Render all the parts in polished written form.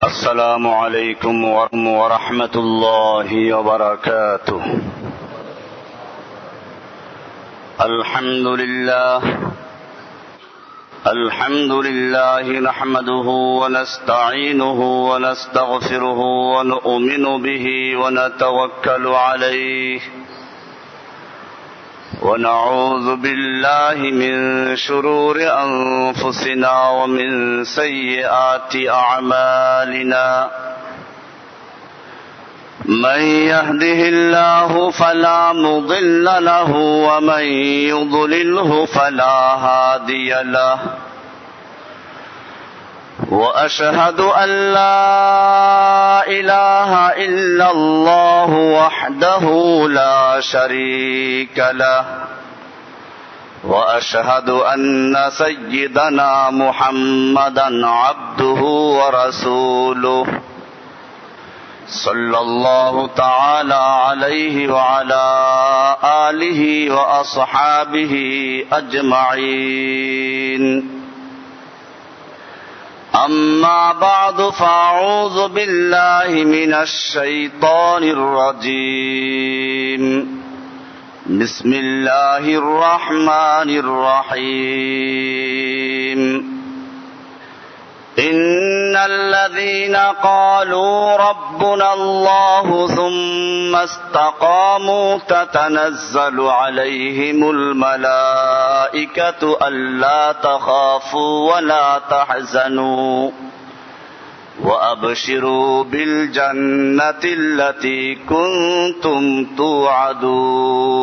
السلام عليكم ورحمة الله وبركاته. الحمد لله نحمده ونستعينه ونستغفره ونؤمن به ونتوكل عليه ونعوذ بالله من شرور أنفسنا ومن سيئات أعمالنا. من يهده الله فلا مضل له ومن يضلله فلا هادي له. وأشهد أن لا إله إلا الله وحده لا شريك له. وأشهد أن سيدنا محمدا عبده ورسوله صلى الله تعالى عليه وعلى آله وأصحابه أجمعين. أما بعد فأعوذ بالله من الشيطان الرجيم. بسم الله الرحمن الرحيم. إن الذين قالوا ربنا الله ثم استقاموا تتنزل عليهم الملائكة ألا تخافوا ولا تحزنوا وأبشروا بالجنة التي كنتم توعدون.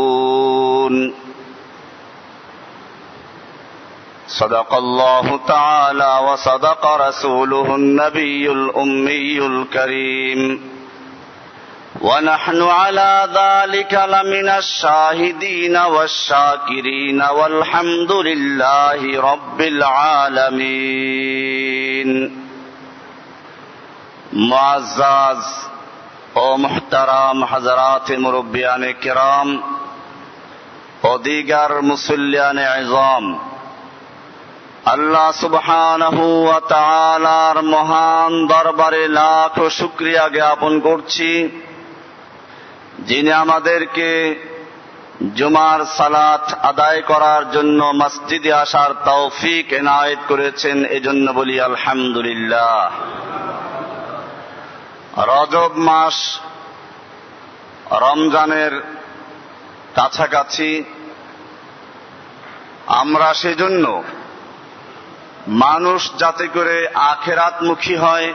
صدق الله تعالى وصدق رسوله النبي الأمي الكريم. ونحن على ذلك لمن الشاهدين والشاكرين والحمد لله رب العالمين. মুআজ্জাজ ও মুহতারাম হযরত মুরব্বিয়ানে কিরাম ও দিগার মুসল্লিয়ানে ইজাম, আল্লাহ সুবহানাহু ওয়া তাআলার মহান দরবারে লাখ শুকরিয়া জ্ঞাপন করছি, যিনি আমাদেরকে জুমার সালাত আদায় করার জন্য মসজিদে আসার তৌফিক এনায়েত করেছেন। এজন্য বলি আলহামদুলিল্লাহ। রজব মাস রমজানের কাছাকাছি, আমরা সেজন্য মানুষ যাতে করে আখিরাতমুখী হয়,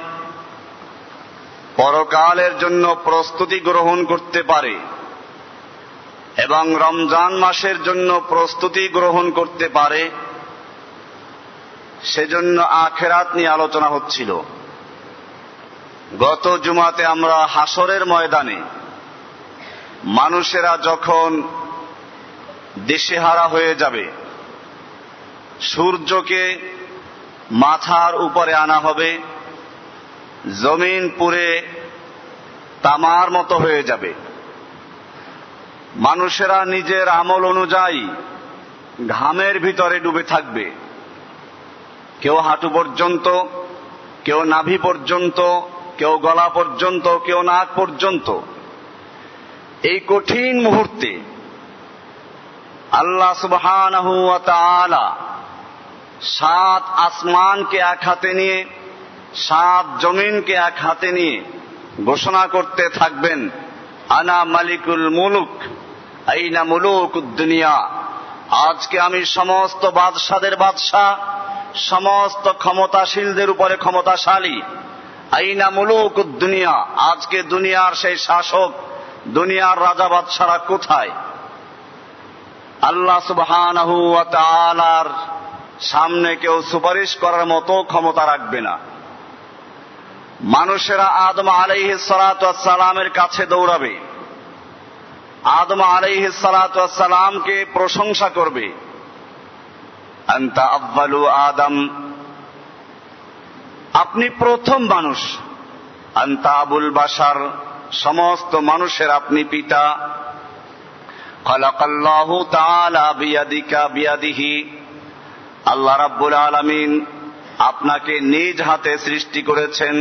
পরকালের জন্য প্রস্তুতি গ্রহণ করতে পারে এবং রমজান মাসের জন্য প্রস্তুতি গ্রহণ করতে পারে, সেজন্য আখিরাত নিয়ে আলোচনা হচ্ছিল। গত জুমাতে আমরা হাসরের ময়দানে মানুষেরা যখন দিশেহারা হয়ে যাবে, সূর্যকে মাথার উপরে আনা হবে, জমিন পুড়ে তামার মতো হয়ে যাবে, মানুষেরা নিজের আমল অনুযায়ী ঘামের ভিতরে ডুবে থাকবে, কেউ হাঁটু পর্যন্ত, কেউ নাভি পর্যন্ত, কেউ গলা পর্যন্ত, কেউ নাক পর্যন্ত। এই কঠিন মুহূর্তে আল্লাহ সুবহানাহু ওয়া তাআলা 7 আসমানকে এক হাতে নিয়ে, 7 জমিনকে এক হাতে নিয়ে ঘোষণা করতে থাকবেন, আনা মালিকুল মুলুক আইনা মুলুকুদ দুনিয়া। আজকে আমি সমস্ত বাদশাদের বাদশা, সমস্ত ক্ষমতাশীলদের উপরে ক্ষমতাশালী। আইনা মুলুকুদ দুনিয়া, আজকে দুনিয়ার সেই শাসক, দুনিয়ার রাজা বাদশারা কোথায়? আল্লাহ সুবহানাহু ওয়া তাআলার সামনে কেউ সুপারিশ করার মতো ক্ষমতা রাখবে না। মানুষেরা আদম আলাইহিস সালাতু ওয়াস সালামের কাছে দৌড়াবে, আদম আলাইহিস সালাতু ওয়াস সালামকে প্রশংসা করবে, আনতা আউয়ালু আদম, আপনি প্রথম মানুষ, আনতা আবুল বাশার, সমস্ত মানুষের আপনি পিতা, খালাকাল্লাহু তাআলা বিয়াদিহি, আল্লাহ রাব্বুল আলামিন আপনাকে নিজ হাতে সৃষ্টি করেছেন।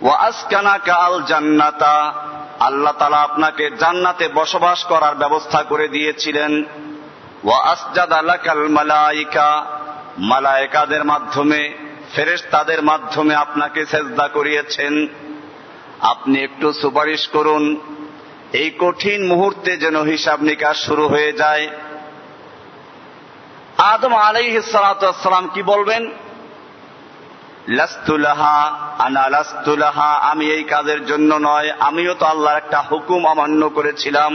ওয়া আসকানাকা আল জান্নাতা, আল্লাহ তাআলা আপনাকে জান্নাতে বসবাস করার ব্যবস্থা করে দিয়েছিলেন। ওয়া আসজাদা লাকাল মালায়েকা, মালায়েকাদের মাধ্যমে, ফেরেশতাদের মাধ্যমে আপনাকে সেজদা করিয়েছেন। আপনি একটু সুপারিশ করুন, এই কঠিন মুহূর্তে যেন হিসাব নিকাশ শুরু হয়ে যায়। আদম আলাইহিস সালাতু ওয়াস সালাম কি বলবেন? লাস্তু লাহা, আনা লাস্তু লাহা, আমি এই কাজের জন্য নয়, আমিও তো আল্লাহর একটা হুকুম অমান্য করেছিলাম।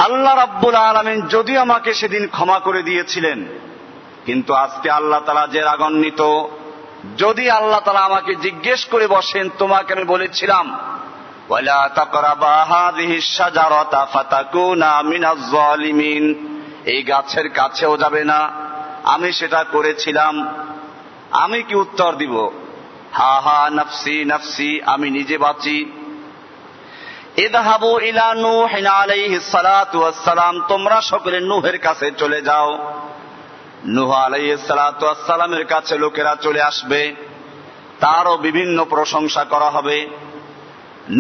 আল্লাহ রাব্বুল আলামিন যদিও আমাকে সেদিন ক্ষমা করে দিয়েছিলেন, কিন্তু আজকে আল্লাহ তাআলা যে রাগান্বিত, যদি আল্লাহ তাআলা আমাকে জিজ্ঞেস করে বসেন, তোমাকে আমি বলেছিলাম ওয়ালা তাকরাবা হাযিহিশ শাজারাতা ফাতাকুনা মিনাজ জালিমিন, এই গাছের কাছেও যাবে না, আমি সেটা করেছিলাম, আমি কি উত্তর দিব? হা হা নাফসি নাফসি, আমি নিজে বাঁচি। ইযহাবু ইলা নূহ আলাইহিস সালাতু ওয়াস সালাম, তোমরা সকলে নূহের কাছে চলে যাও। নূহ আলাইহিস সালাতু ওয়াস সালামের কাছে লোকেরা চলে আসবে, তারও বিভিন্ন প্রশংসা করা হবে।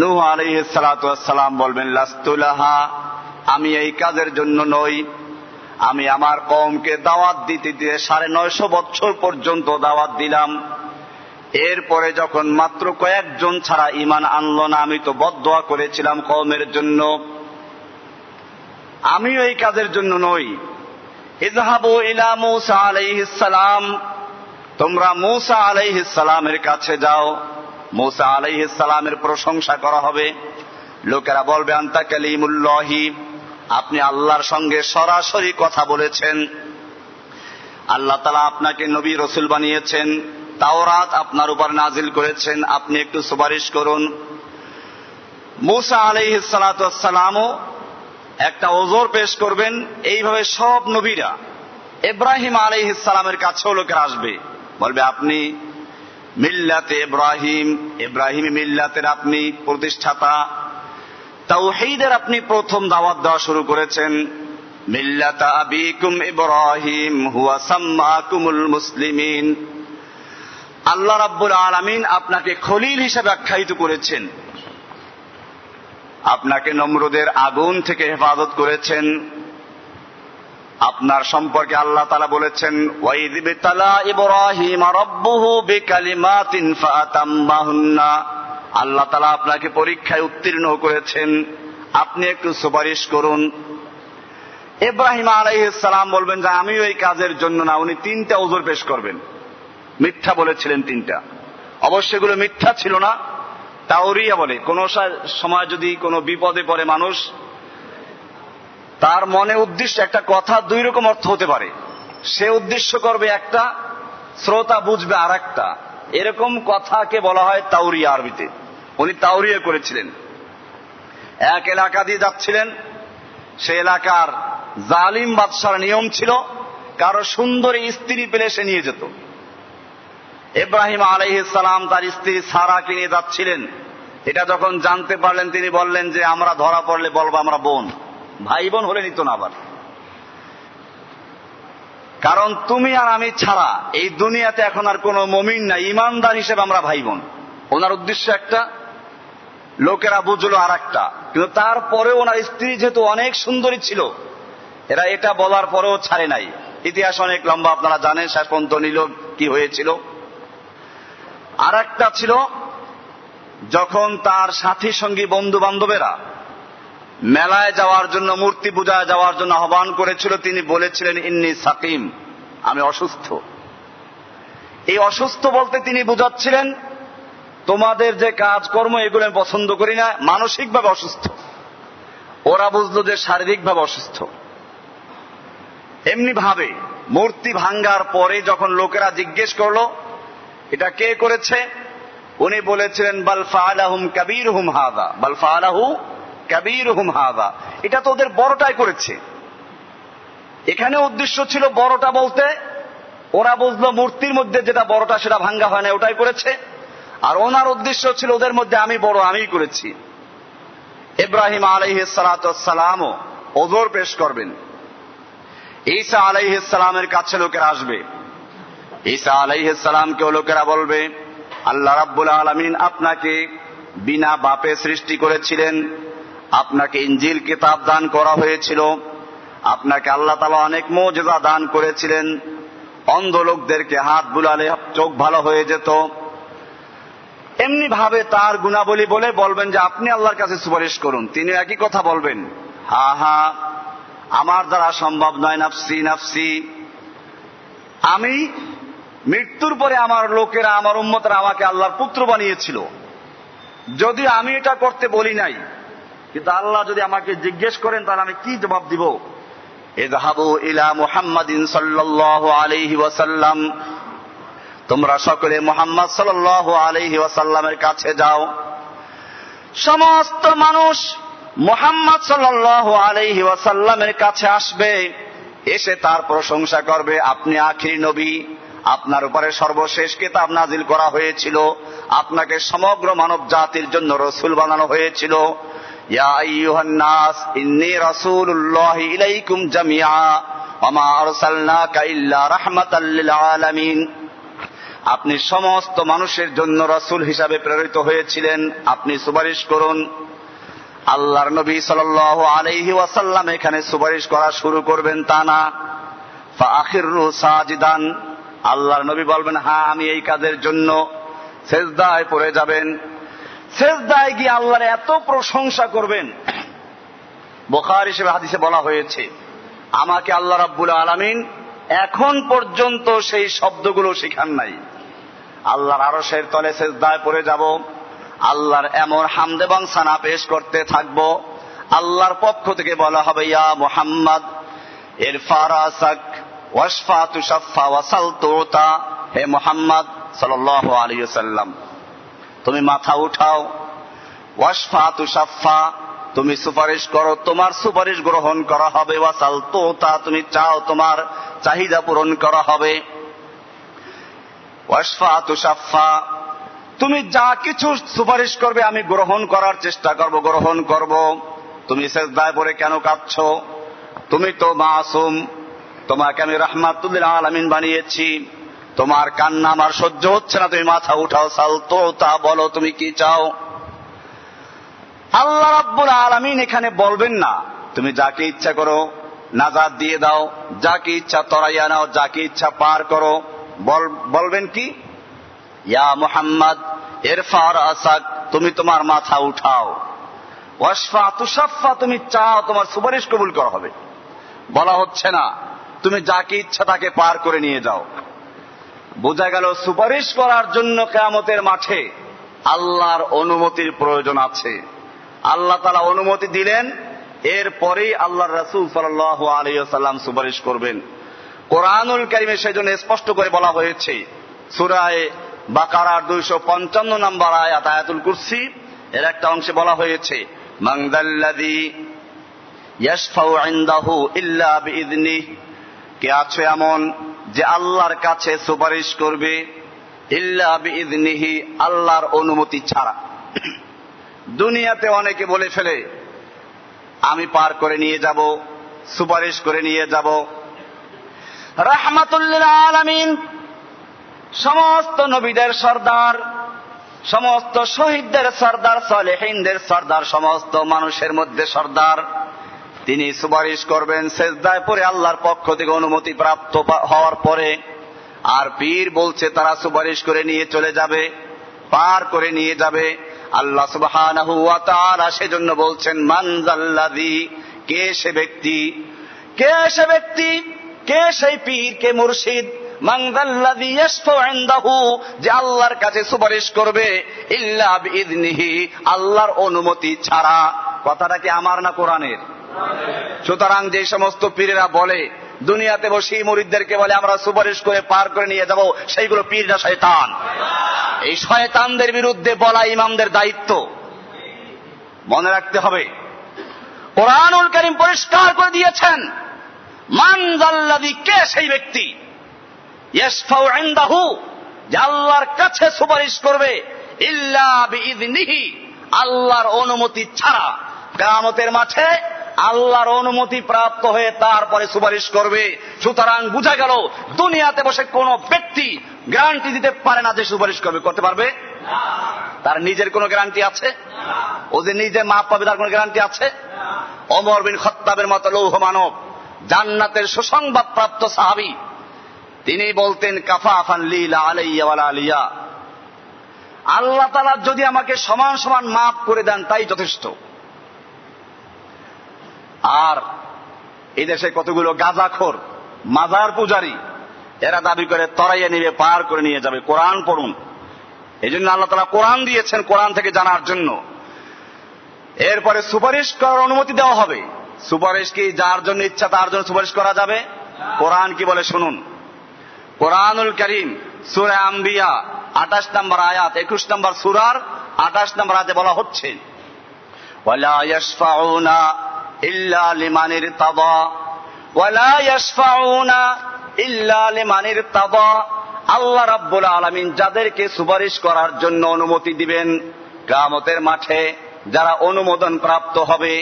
নূহ আলাইহিস সালাতু ওয়াস সালাম বলবেন লাস্তু লাহা, আমি এই কাজের জন্য নই, আমি আমার কওমকে দাওয়াত দিতে দিয়ে 950 বছর পর্যন্ত দাওয়াত দিলাম। এরপরে যখন মাত্র কয়েকজন ছাড়া ঈমান আনলো না, আমি তো বদদোয়া করেছিলাম কওমের জন্য, আমিও এই কাজের জন্য নই। ইযহাবু ইলা মূসা আলাইহিস সালাম, তোমরা মূসা আলাইহিস সালামের কাছে যাও। মূসা আলাইহিস সালামের প্রশংসা করা হবে, লোকেরা বলবে আনতা কালিমুল্লাহি, আপনি আল্লাহর সঙ্গে সরাসরি কথা বলেছেন, আল্লাহ তাআলা আপনাকে নবী রাসূল বানিয়েছেন, তাওরাত আপনার উপর নাজিল করেছেন, আপনি একটু সুপারিশ করুন। মূসা আলাইহিস সালাতু ওয়াস সালামও একটা ওযর পেশ করবেন। এইভাবে সব নবীরা, ইব্রাহিম আলাইহিস সালামের কাছেও লোকেরা আসবে, বলবে আপনি মিল্লাতে ইব্রাহিম, ইব্রাহিমী মিল্লাতের আপনি প্রতিষ্ঠাতা, তাওহীদের আপনি প্রথম দাওয়াত দেওয়া শুরু করেছেন। মিল্লাতা আবিকুম ইব্রাহিম হুয়া সাম্মাকুমুল মুসলিমিন, আল্লাহ রাব্বুল আলামিন আপনাকে খলিল হিসেবে আখ্যায়িত করেছেন, আপনাকে নমরুদের আগুন থেকে হেফাজত করেছেন। আপনার সম্পর্কে আল্লাহ তাআলা বলেছেন ওয়াইয বিতালা ইব্রাহিম রাব্বুহু বিকালিমাতিন ফাতাম্মাহুন্না, আল্লাহ তাআলা আপনাকে পরীক্ষায় উত্তীর্ণ করেছেন, আপনি একটু সুপারিশ করুন। ইব্রাহিম আলাইহিস সালাম বলবেন যে আমিও এই কাজের জন্য না, উনি 3টা ওযর পেশ করবেন। মিথ্যা বলেছিলেন 3টা, অবশ্য এগুলো মিথ্যা ছিল না, তাওরিয়া বলে। কোন সময় যদি কোনো বিপদে পড়ে মানুষ, তার মনে উদ্দেশ্য একটা কথা 2 রকম অর্থ হতে পারে, সে উদ্দেশ্য করবে একটা, শ্রোতা বুঝবে আর একটা, এরকম কথাকে বলা হয় তাওরিয়া আরবিতে। উনি তাওরিয়া করেছিলেন। এক এলাকা দিয়ে যাচ্ছিলেন, সে এলাকার জালিম বাদশার নিয়ম ছিল কারো সুন্দরী স্ত্রী পেলে সে নিয়ে যেত। ইব্রাহিম আলাইহিস সালাম তার স্ত্রী সারাকে নিয়ে যাচ্ছিলেন। এটা যখন জানতে পারলেন, তিনি বললেন যে আমরা ধরা পড়লে বলবো আমরা বোন, ভাই বোন হলে নিত না আবার, কারণ তুমি আর আমি ছাড়া এই দুনিয়াতে এখন আর কোনো মুমিন নাই, ইমানদার হিসেবে আমরা ভাই বোন। ওনার উদ্দেশ্য একটা, লোকেরা বুঝলো আর একটা, কিন্তু তারপরেও ওনার স্ত্রী যেহেতু অনেক সুন্দরী ছিল, এরা এটা বলার পরেও ছাড়ে নাই। ইতিহাস অনেক লম্বা, আপনারা জানেন শেষ পর্যন্ত নিল কি হয়েছিল। আর একটা ছিল, যখন তার সাথী সঙ্গী বন্ধু বান্ধবেরা মেলায় যাওয়ার জন্য, মূর্তি পূজায় যাওয়ার জন্য আহ্বান করেছিল, তিনি বলেছিলেন ইন্নী সাকিম, আমি অসুস্থ। এই অসুস্থ বলতে তিনি বুঝাচ্ছিলেন তোমাদের যে কাজকর্ম এগুলো আমি পছন্দ করি না, মানসিকভাবে অসুস্থ। ওরা বুঝলো যে শারীরিকভাবে অসুস্থ। এমনি ভাবে মূর্তি ভাঙ্গার পরে যখন লোকেরা জিজ্ঞেস করলো এটা কে করেছে, উনি বলেছিলেন বাল ফাআলাহুম কাবীরুহুম হাযা, বাল ফাআলাহু কাবীরুহুম হাযা, এটা তো ওদের বড়টাই করেছে। এখানে উদ্দেশ্য ছিল বড়টা বলতে, ওরা বুঝলো মূর্তির মধ্যে যেটা বড়টা সেটা ভাঙ্গা হয় না, ওটাই করেছে। আর ওনার উদ্দেশ্য ছিল ওদের মধ্যে আমি বড়, আমিই করেছি। ইব্রাহিম আলাইহিস সালাতু ওয়াস সালামও ওযর পেশ করবেন। ঈসা আলাইহিস সালামের কাছে লোকেরা আসবে, ঈসা আলাইহিস সালামকেও লোকেরা বলবে আল্লাহ রাব্বুল আলামিন আপনাকে বিনা বাপে সৃষ্টি করেছিলেন, আপনাকে ইনজিল কিতাব দান করা হয়েছিল, আপনাকে আল্লাহ তাআলা অনেক মুজিজা দান করেছিলেন। অন্ধ লোকদেরকে হাত বুলালে চোখ ভালো হয়ে যেত। এমনি ভাবে তার গুণাবলী বলে বলবেন যে আপনি আল্লাহর কাছে সুপারিশ করুন, তিনি একই কথা বলবেন, হা হা আমার দ্বারা সম্ভব নয়, নাফসি নাফসি। আমি মৃত্যুর পরে আমার লোকেরা, আমার উম্মতরা আমাকে আল্লাহর পুত্র বানিয়েছিল, যদি আমি এটা করতে বলি নাই, কিন্তু আল্লাহ যদি আমাকে জিজ্ঞেস করেন তাহলে আমি কি জবাব দিব? ইযহাবু ইলা মুহাম্মাদিন সাল্লাল্লাহু আলাইহি ওয়াসাল্লাম, তোমরা সকলে মুহাম্মদ সাল্লাল্লাহু আলাইহি ওয়াসাল্লামের কাছে যাও। সমস্ত মানুষ মুহাম্মদ সাল্লাল্লাহু আলাইহি ওয়াসাল্লামের কাছে আসবে, এসে তার প্রশংসা করবে, আপনি আখিরি নবী, আপনার উপরে সর্বশেষ কিতাব নাজিল করা হয়েছিল, আপনাকে সমগ্র মানব জাতির জন্য রাসূল বানানো হয়েছিল। ইয়া আইয়ুহান নাস ইন্নী রাসূলুল্লাহি ইলাইকুম জামিআ ওয়া মা আরসালনাকা ইল্লা রাহমাতাল লিল আলামিন। আপনি সমস্ত মানুষের জন্য রাসূল হিসাবে প্রেরিত হয়েছিলেন, আপনি সুপারিশ করুন। আল্লাহর নবী সাল্লাল্লাহু আলাইহি ওয়াসাল্লাম এখানে সুপারিশ করা শুরু করবেন তা না। ফাআখিরু সাজিদান, আল্লাহর নবী বলবেন হ্যাঁ আমি এই কাজের জন্য, সেজদায় পড়ে যাবেন। সেজদায় গিয়ে আল্লাহর এত প্রশংসা করবেন, বুখারী শরীফে হাদিসে বলা হয়েছে আমাকে আল্লাহ রাব্বুল আলামিন এখন পর্যন্ত সেই শব্দগুলো শিখান নাই। আল্লাহর আরশের তলে সেজদায় পড়ে যাব, আল্লাহর এমন হামদ এবং সানা পেশ করতে থাকবো, আল্লাহর পক্ষ থেকে বলা হবে ইয়া মুহাম্মদ ইরফা রাসাক ওয়াশফা তুশাফা ওয়াসাল তুতা, হে মুহাম্মদ সাল্লাল্লাহু আলাইহি ওয়াসাল্লাম তুমি মাথা উঠাও, ওয়াশফা তুশাফা তুমি সুপারিশ করো, তোমার সুপারিশ গ্রহণ করা হবে, ওয়াসাল তুতা তুমি চাও তোমার চাহিদা পূরণ করা হবে। ওয়াশফা তুশাফা তুমি যা কিছু সুপারিশ করবে আমি গ্রহণ করার চেষ্টা করব, গ্রহণ করব। তুমি সেজদায় পড়ে কেন কাঁদছো? তুমি তো মাসুম, তোমাকে আমি রাহমাতুল লিল আলামিন বানিয়েছি, তোমার কান্না আমার সহ্য হচ্ছে না, তুমি মাথা উঠাও, সাল তো তা বলো তুমি কি চাও। আল্লাহ রাব্বুল আলামিন এখানে বলবেন না তুমি যাকে ইচ্ছা করো নাজাত দিয়ে দাও, যাকে ইচ্ছা তরাইয়া নাও, যাকে ইচ্ছা পার করো। বলবেন কি ইয়া মুহাম্মদ ইরফা রাসাক তুমি তোমার মাথা উঠাও, ওয়াশফা তুশাফা তুমি চাও তোমার সুপারিশ কবুল করা হবে। বলা হচ্ছে না তুমি যাকে ইচ্ছা তাকে পার করে নিয়ে যাও। বোঝা গেল সুপারিশ করার জন্য কিয়ামতের মাঠে আল্লাহর অনুমতির প্রয়োজন আছে। আল্লাহ তাআলা অনুমতি দিলেন, এরপরেই আল্লাহর রাসূল সাল্লাল্লাহু আলাইহি ওয়াসাল্লাম সুপারিশ করবেন। কোরআনুল কারীমে সেজন্য স্পষ্ট করে বলা হয়েছে, সূরা বাকারার 255 নম্বর আয়াত, আয়াতুল কুরসি এর একটা অংশে বলা হয়েছে মান যাল্লাযী ইয়াশফাউ ইনদাহু ইল্লা বিইذনিহি, কে আছে এমন যে আল্লাহর কাছে সুপারিশ করবে ইল্লা বিইذনিহি আল্লাহর অনুমতি ছাড়া। দুনিয়াতে অনেকে বলে ফেলে আমি পার করে নিয়ে যাব, সুপারিশ করে নিয়ে যাব। রাহমাতুল লিল আলামিন সমস্ত নবীদের সরদার, সমস্ত শহীদদের সরদার, সালেহিনদের সরদার, সমস্ত মানুষের মধ্যে সরদার, তিনি সুপারিশ করবেন সেজদায় পড়ে আল্লাহর পক্ষ থেকে অনুমতি প্রাপ্ত হওয়ার পরে। আর পীর বলছে তারা সুপারিশ করে নিয়ে চলে যাবে, পার করে নিয়ে যাবে। আল্লাহ সুবহানাহু ওয়া তাআলা সেজন্য বলছেন মান যাল্লাযী, কে সে ব্যক্তি, কে সে ব্যক্তি, কে সেই পীর, কে মুর্শিদ, মান যাল্লাযী ইয়াশফাউ ইনদাহু যে আল্লাহর কাছে সুপারিশ করবে ইল্লা বিইذনিহি আল্লাহর অনুমতি ছাড়া। কথাটা কি আমার না কোরআনের? সুতরাং যে সমস্ত পীরেরা বলে দুনিয়াতে বসে মুরিদদেরকে বলে আমরা সুপারিশ করে পার করে নিয়ে যাব, সেইগুলো পীর না শয়তান। এই শয়তানদের বিরুদ্ধে বলা ইমামদের দায়িত্ব, মনে রাখতে হবে। কোরআনুল কারীম পরিষ্কার করে দিয়েছেন মান যাল্লাযী, কে সেই ব্যক্তি, ইয়াশফাউ ইনদাহু যে আল্লাহর কাছে সুপারিশ করবে ইল্লা বিইذনিহি আল্লাহর অনুমতি ছাড়া। কিয়ামতের মাঠে আল্লাহর অনুমতি প্রাপ্ত হয়ে তারপরে সুপারিশ করবে। সুতরাং বোঝা গেল দুনিয়াতে বসে কোন ব্যক্তি গ্যারান্টি দিতে পারে না যে সুপারিশ করবে, করতে পারবে? তার নিজের কোনো গ্যারান্টি আছে? ও যে নিজে মাপ পাবে তার কোনো গ্যারান্টি আছে? ওমর বিন খাত্তাবের মতো লৌহ মানব, জান্নাতের সুসংবাদ প্রাপ্ত সাহাবী, তিনি বলতেন কাফাফান লিলা আলাইয়া ওয়ালা আলিয়া, আল্লাহ তাআলা যদি আমাকে সমান সমান মাফ করে দেন তাই যথেষ্ট। আর এই দেশে কতগুলো গাঁজাখোর মাজার পূজারী, এরা দাবি করে তরাইয়া নিবে, পার করে নিয়ে যাবে। কোরআন পড়ুন। এই জন্য আল্লাহ তাআলা কোরআন দিয়েছেন, কোরআন থেকে জানার জন্য। এরপরে সুপারিশ করার অনুমতি দেওয়া হবে। সুপারিশ কি যার জন্য ইচ্ছা তার জন্য সুপারিশ করা যাবে? কোরআন কি বলে শুনুন। কোরআনুল কারীম সূরা আম্বিয়া 28 নম্বর আয়াত, 21 নম্বর সূরার 28 নম্বর আয়াতে বলা হচ্ছে, ওয়ালা ইয়াশফাউনা ইল্লা লিমান ইরতাদা, ওয়ালা ইয়াশফাউনা ইল্লা লিমান ইরতাদা। আল্লাহ রাব্বুল আলামিন যাদেরকে সুপারিশ করার জন্য অনুমতি দিবেন, কিয়ামতের মাঠে যারা অনুমোদন প্রাপ্ত হবে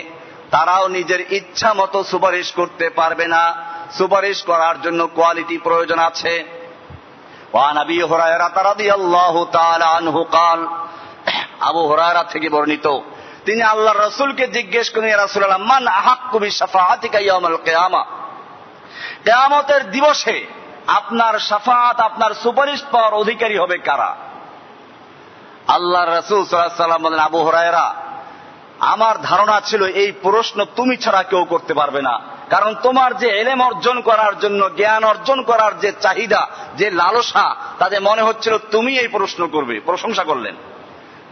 তারাও নিজের ইচ্ছা মতো সুপারিশ করতে পারবে না। সুপারিশ করার জন্য কোয়ালিটি প্রয়োজন আছে। ওয়া নবী হুরায়রা রাদিয়াল্লাহু তাআলা আনহু قال, আবু হুরায়রা থেকে বর্ণিত, তিনি আল্লাহর রাসূলকে জিজ্ঞেস করেন, ইয়া রাসূলুল্লাহ, মান আহাক্কু বিশাফাআতিকা ইয়াউমাল কিয়ামা, কিয়ামতের দিবসে আপনার শাফাআত, আপনার সুপারিশ পাওয়ার অধিকারী হবে কারা? আল্লাহর রাসূল সাল্লাল্লাহু আলাইহি ওয়াসাল্লাম বলেন, আবু হুরায়রা, আমার ধারণা ছিল এই প্রশ্ন তুমি ছাড়া কেউ করতে পারবে না, কারণ তোমার যে ইলম অর্জন করার জন্য, জ্ঞান অর্জন করার যে চাহিদা, যে লালসা, তাতে মনে হচ্ছিল তুমি এই প্রশ্ন করবে। প্রশংসা করলেন।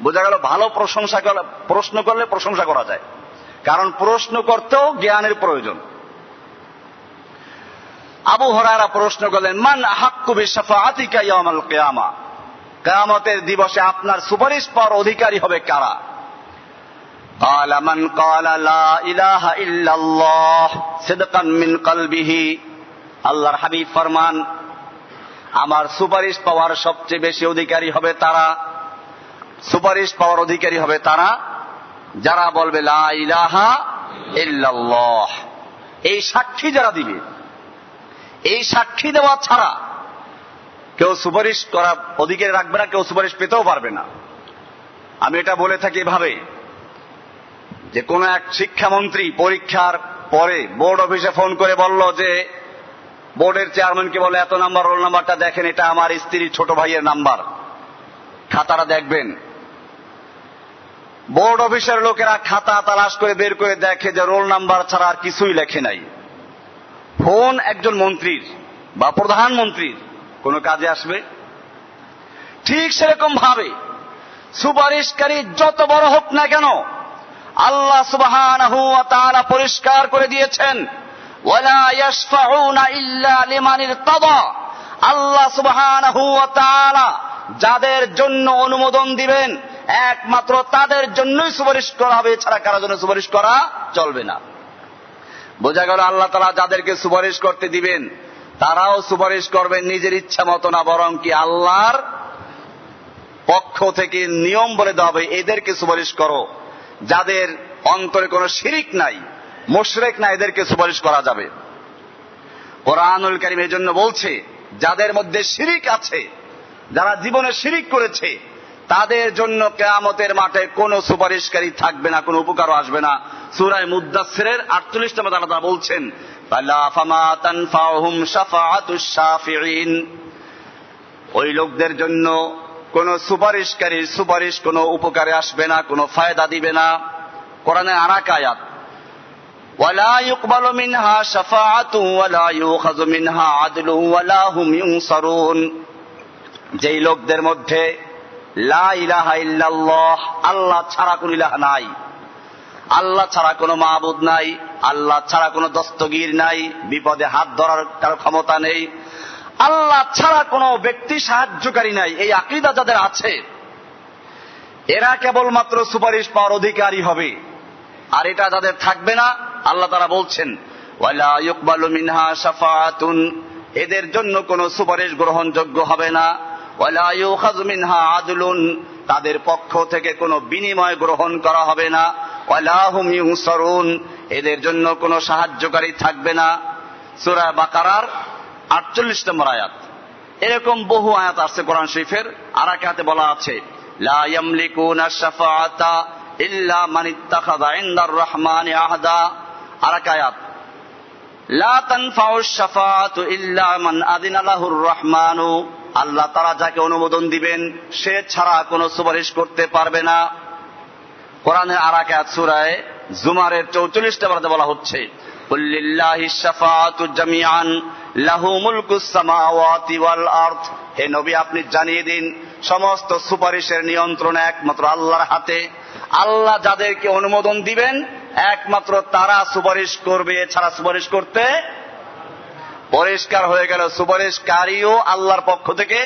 বোঝা গেল ভালো প্রশ্ন করলে প্রশংসা করা যায়, কারণ প্রশ্ন করতেও জ্ঞানের প্রয়োজন। আবু হুরায়রা প্রশ্ন করলেন, মান আহাক্কু বিশাফাআতিকা ইয়াউমাল কিয়ামা, কিয়ামতের দিবসে আপনার সুপারিশ পাওয়ার অধিকারী হবে কারা? قال من قال لا اله الا الله صدقا من قلبه, আল্লাহর হাবিব ফরমান, আমার সুপারিশ পাওয়ার সবচেয়ে বেশি অধিকারী হবে তারা, সুপারিশ পাওয়ার অধিকারী হবে তারা যারা বলবে লা ইলাহা ইল্লাল্লাহ। এই সাক্ষী যারা দিবে, এই সাক্ষী দেওয়া ছাড়া কেউ সুপারিশ করার অধিকারী রাখবে না, কেউ সুপারিশ পেতেও পারবে না। আমি এটা বলে থাকি এভাবে যে কোন এক শিক্ষামন্ত্রী পরীক্ষার পরে বোর্ড অফিসে ফোন করে বলল যে, বোর্ডের চেয়ারম্যানকে বলে, এত নাম্বার রোল নাম্বারটা দেখেন, এটা আমার স্ত্রীর ছোট ভাইয়ের নাম্বার, খাতাটা দেখবেন। বোর্ড অফিসের লোকেরা খাতা তালাশ করে বের করে দেখে যে রোল নাম্বার ছাড়া আর কিছুই লেখে নাই। ফোন একজন মন্ত্রীর বা প্রধানমন্ত্রীর কোনো কাজে আসবে? ঠিক সেরকম ভাবে সুপারিশকারী যত বড় হোক না কেন, আল্লাহ সুবহানাহু ওয়া তাআলা পরিষ্কার করে দিয়েছেন, ওয়ালা ইয়াশফাউনা ইল্লা লিমান ইরতাদা। আল্লাহ সুবহানাহু ওয়া তাআলা যাদের জন্য অনুমোদন দিবেন একমাত্র তাদের জন্যই সুপারিশ করা হবে, ছাড়া কারোর জন্য সুপারিশ করা চলবে না। বোঝা গেল আল্লাহ তাআলা যাদেরকে সুপারিশ করতে দিবেন তারাও সুপারিশ করবেন নিজের ইচ্ছা মতো না, বরং কি আল্লাহর পক্ষ থেকে নিয়ম বলে দেওয়া হবে, এদেরকে সুপারিশ করো। যাদের অন্তরে কোনো শিরিক নাই, মুশরিক নাই, এদেরকে সুপারিশ করা যাবে। কোরআনুল কারীম এই জন্য বলছে, যাদের মধ্যে শিরিক আছে, যারা জীবনে শিরিক করেছে, তাদের জন্য কিয়ামতের মাঠে কোনো সুপারিশকারী থাকবে না, কোনো উপকারও আসবে না। সূরা মুদ্দাসসিরের 48 নম্বর আয়াতে তাআলা বলছেন, ফালা ফামা তানফাউহুম শাফাআতুশ শাফিঈন, ওই লোকদের জন্য কোন সুপারিশকারীর সুপারিশ কোনো উপকারে আসবে না, কোনো ফায়দা দিবে না। কোরআনের আরেক আয়াত, ওয়ালা ইউকবালু মিনহা শাফাআতু ওয়ালা ইউখাযু মিনহা আদলু ওয়ালা হুম ইউনসারুন, যেই লোকদের মধ্যে লা ইলাহা ইল্লাল্লাহ, আল্লাহ ছাড়া কোনো ইলাহা নাই, আল্লাহ ছাড়া কোনো মাবুদ নাই, আল্লাহ ছাড়া কোনো দস্তগীর নাই, বিপদে হাত ধরার কারো ক্ষমতা নেই, আল্লাহ ছাড়া কোনো ব্যক্তি সাহায্যকারী নাই, এই আকীদা যাদের আছে এরা কেবলমাত্র সুপারিশ পাওয়ার অধিকারী হবে। আর এটা যাদের থাকবে না, আল্লাহ তাআলা বলছেন, ওয়ালা ইউকবালু মিনহা শাফাআতুন, এদের জন্য কোনো সুপারিশ গ্রহণযোগ্য হবে না, ওয়ালা ইউখাযু মিনহা আদলুন, তাদের পক্ষ থেকে কোনো বিনিময় গ্রহণ করা হবে না, ওয়ালা হুম ইউনসারুন, এদের জন্য কোনো সাহায্যকারী থাকবে না। সূরা বাকারার 48 নম্বর আয়াত। এরকম বহু আয়াত আছে কোরআন শরীফের। আর এক আয়াতে বলা আছে লা ইয়ামলিকুনা শাফাআতা ইল্লা মান ইত্তাখাযা ইনদার রহমানি আহদা। আর এক আয়াত লা তানফাউশ শাফাআতু ইল্লা মান আযিনা লাহুর রহমানু, আল্লাহ তাআলা যাকে অনুমোদন দিবেন সে ছাড়া কোনো সুপারিশ করতে পারবে না। কোরআনের আর এক আয়াত সূরা জুমারের 44 নম্বরে বলা হচ্ছে কুল্লিল্লাহিশ শাফাআতু জামিআন লাহু মুলকুস সামাওয়াতি ওয়াল আরদ। হে নবী আপনি জানিয়ে দিন সমস্ত সুপারিশের নিয়ন্ত্রণ একমাত্র আল্লাহর হাতে। আল্লাহ যাদেরকে অনুমোদন দিবেন একমাত্র তারা সুপারিশ করবে, এছাড়া সুপারিশ করতে। পরিষ্কার হয়ে গেল, সুপারিশকারীও আল্লাহর পক্ষ থেকে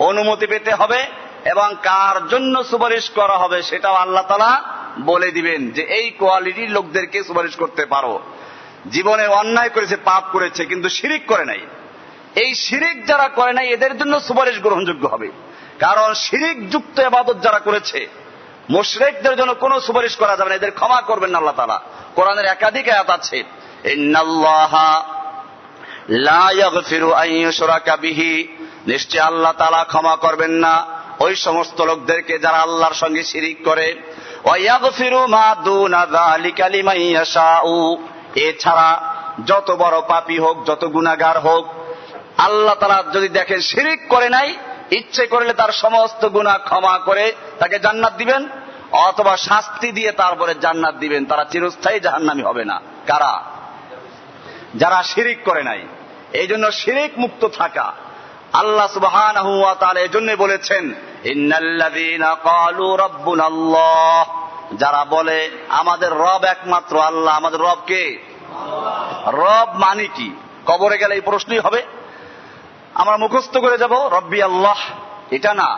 অনুমতি পেতে হবে এবং কার জন্য সুপারিশ করা হবে সেটাও আল্লাহ তাআলা বলে দিবেন যে এই কোয়ালিটির লোকদেরকে সুপারিশ করতে পারো। জীবনে অন্যায় করেছে, পাপ করেছে, কিন্তু শিরিক করে নাই, এই শিরিক যারা করে নাই এদের জন্য সুপারিশ গ্রহণযোগ্য হবে। কারণ শিরিক যুক্ত ইবাদত যারা করেছে মুশরিকদের জন্য কোনো সুপারিশ করা যাবে না, এদের ক্ষমা করবেন না আল্লাহ তাআলা। কোরআনের একাধিক আয়াত আছে ইন্নাল্লাহা লা ইয়াগফিরু আন ইউশরাকা বিহি, নিশ্চয় আল্লাহ তাআলা ক্ষমা করবেন না ওই সমস্ত লোকদেরকে যারা আল্লাহর সঙ্গে শিরিক করে। ওয়া ইয়াগফিরু মা দুনা যালিকা লিমান ইয়াশাউ, এছাড়া যত বড় পাপী হোক, যত গুনাহগার হোক, আল্লাহ তাআলা যদি দেখেন শিরিক করে নাই, ইচ্ছে করলে তার সমস্ত গুনাহ ক্ষমা করে তাকে জান্নাত দিবেন, অথবা শাস্তি দিয়ে তারপরে জান্নাত দিবেন। তারা চিরস্থায়ী জাহান্নামী হবে না। কারা? যারা শিরিক করে নাই। এই জন্য শিরিক মুক্ত থাকা আল্লাহ সুবহানাহু ওয়া তাআলা এই জন্য বলেছেন ইন্নাল্লাযীনা ক্বালু রাব্বুনাল্লাহ, যারা বলে আমাদের রব একমাত্র আল্লাহ। আমাদের রব কে? রব মানে কি? কবরে গেলে এই প্রশ্নই হবে, আমরা মুখস্থ করে যাব রব্বি আল্লাহ, এটা না।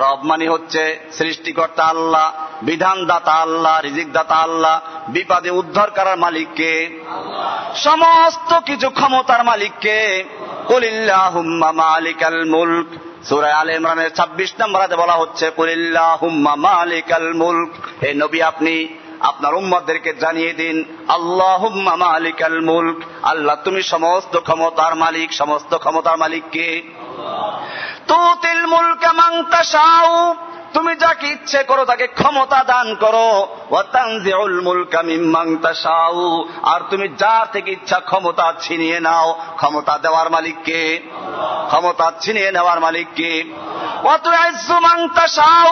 রব মানে হচ্ছে সৃষ্টিকর্তা আল্লাহ, বিধানদাতা আল্লাহ, রিজিকদাতা আল্লাহ, বিপদে উদ্ধার করার মালিককে, সমস্ত কিছু ক্ষমতার মালিককে। কুলিল্লাহুম্মা মালিকাল মুলক, সূরা আলে ইমরানের 26 নম্বরে বলা হচ্ছে কুলিল্লাহুম্মা মালিকাল মুলক, হে নবী আপনি আপনার উম্মতদেরকে জানিয়ে দিন আল্লাহুম্মা মালিকাল মুলক, আল্লাহ তুমি সমস্ত ক্ষমতার মালিক। সমস্ত ক্ষমতার মালিক কে? তুতিল মুলকা মান তাশাউ, তুমি যাকে ইচ্ছে করো তাকে ক্ষমতা দান করো। ওয়া তানজিউল মুলকা মিম্মান তাশাউ, আর তুমি যার থেকে ইচ্ছা ক্ষমতা ছিনিয়ে নাও। ক্ষমতা দেওয়ার মালিক কে? ক্ষমতা ছিনিয়ে নেওয়ার মালিক কে? ওয়া তুইজ্জু মান তাশাউ,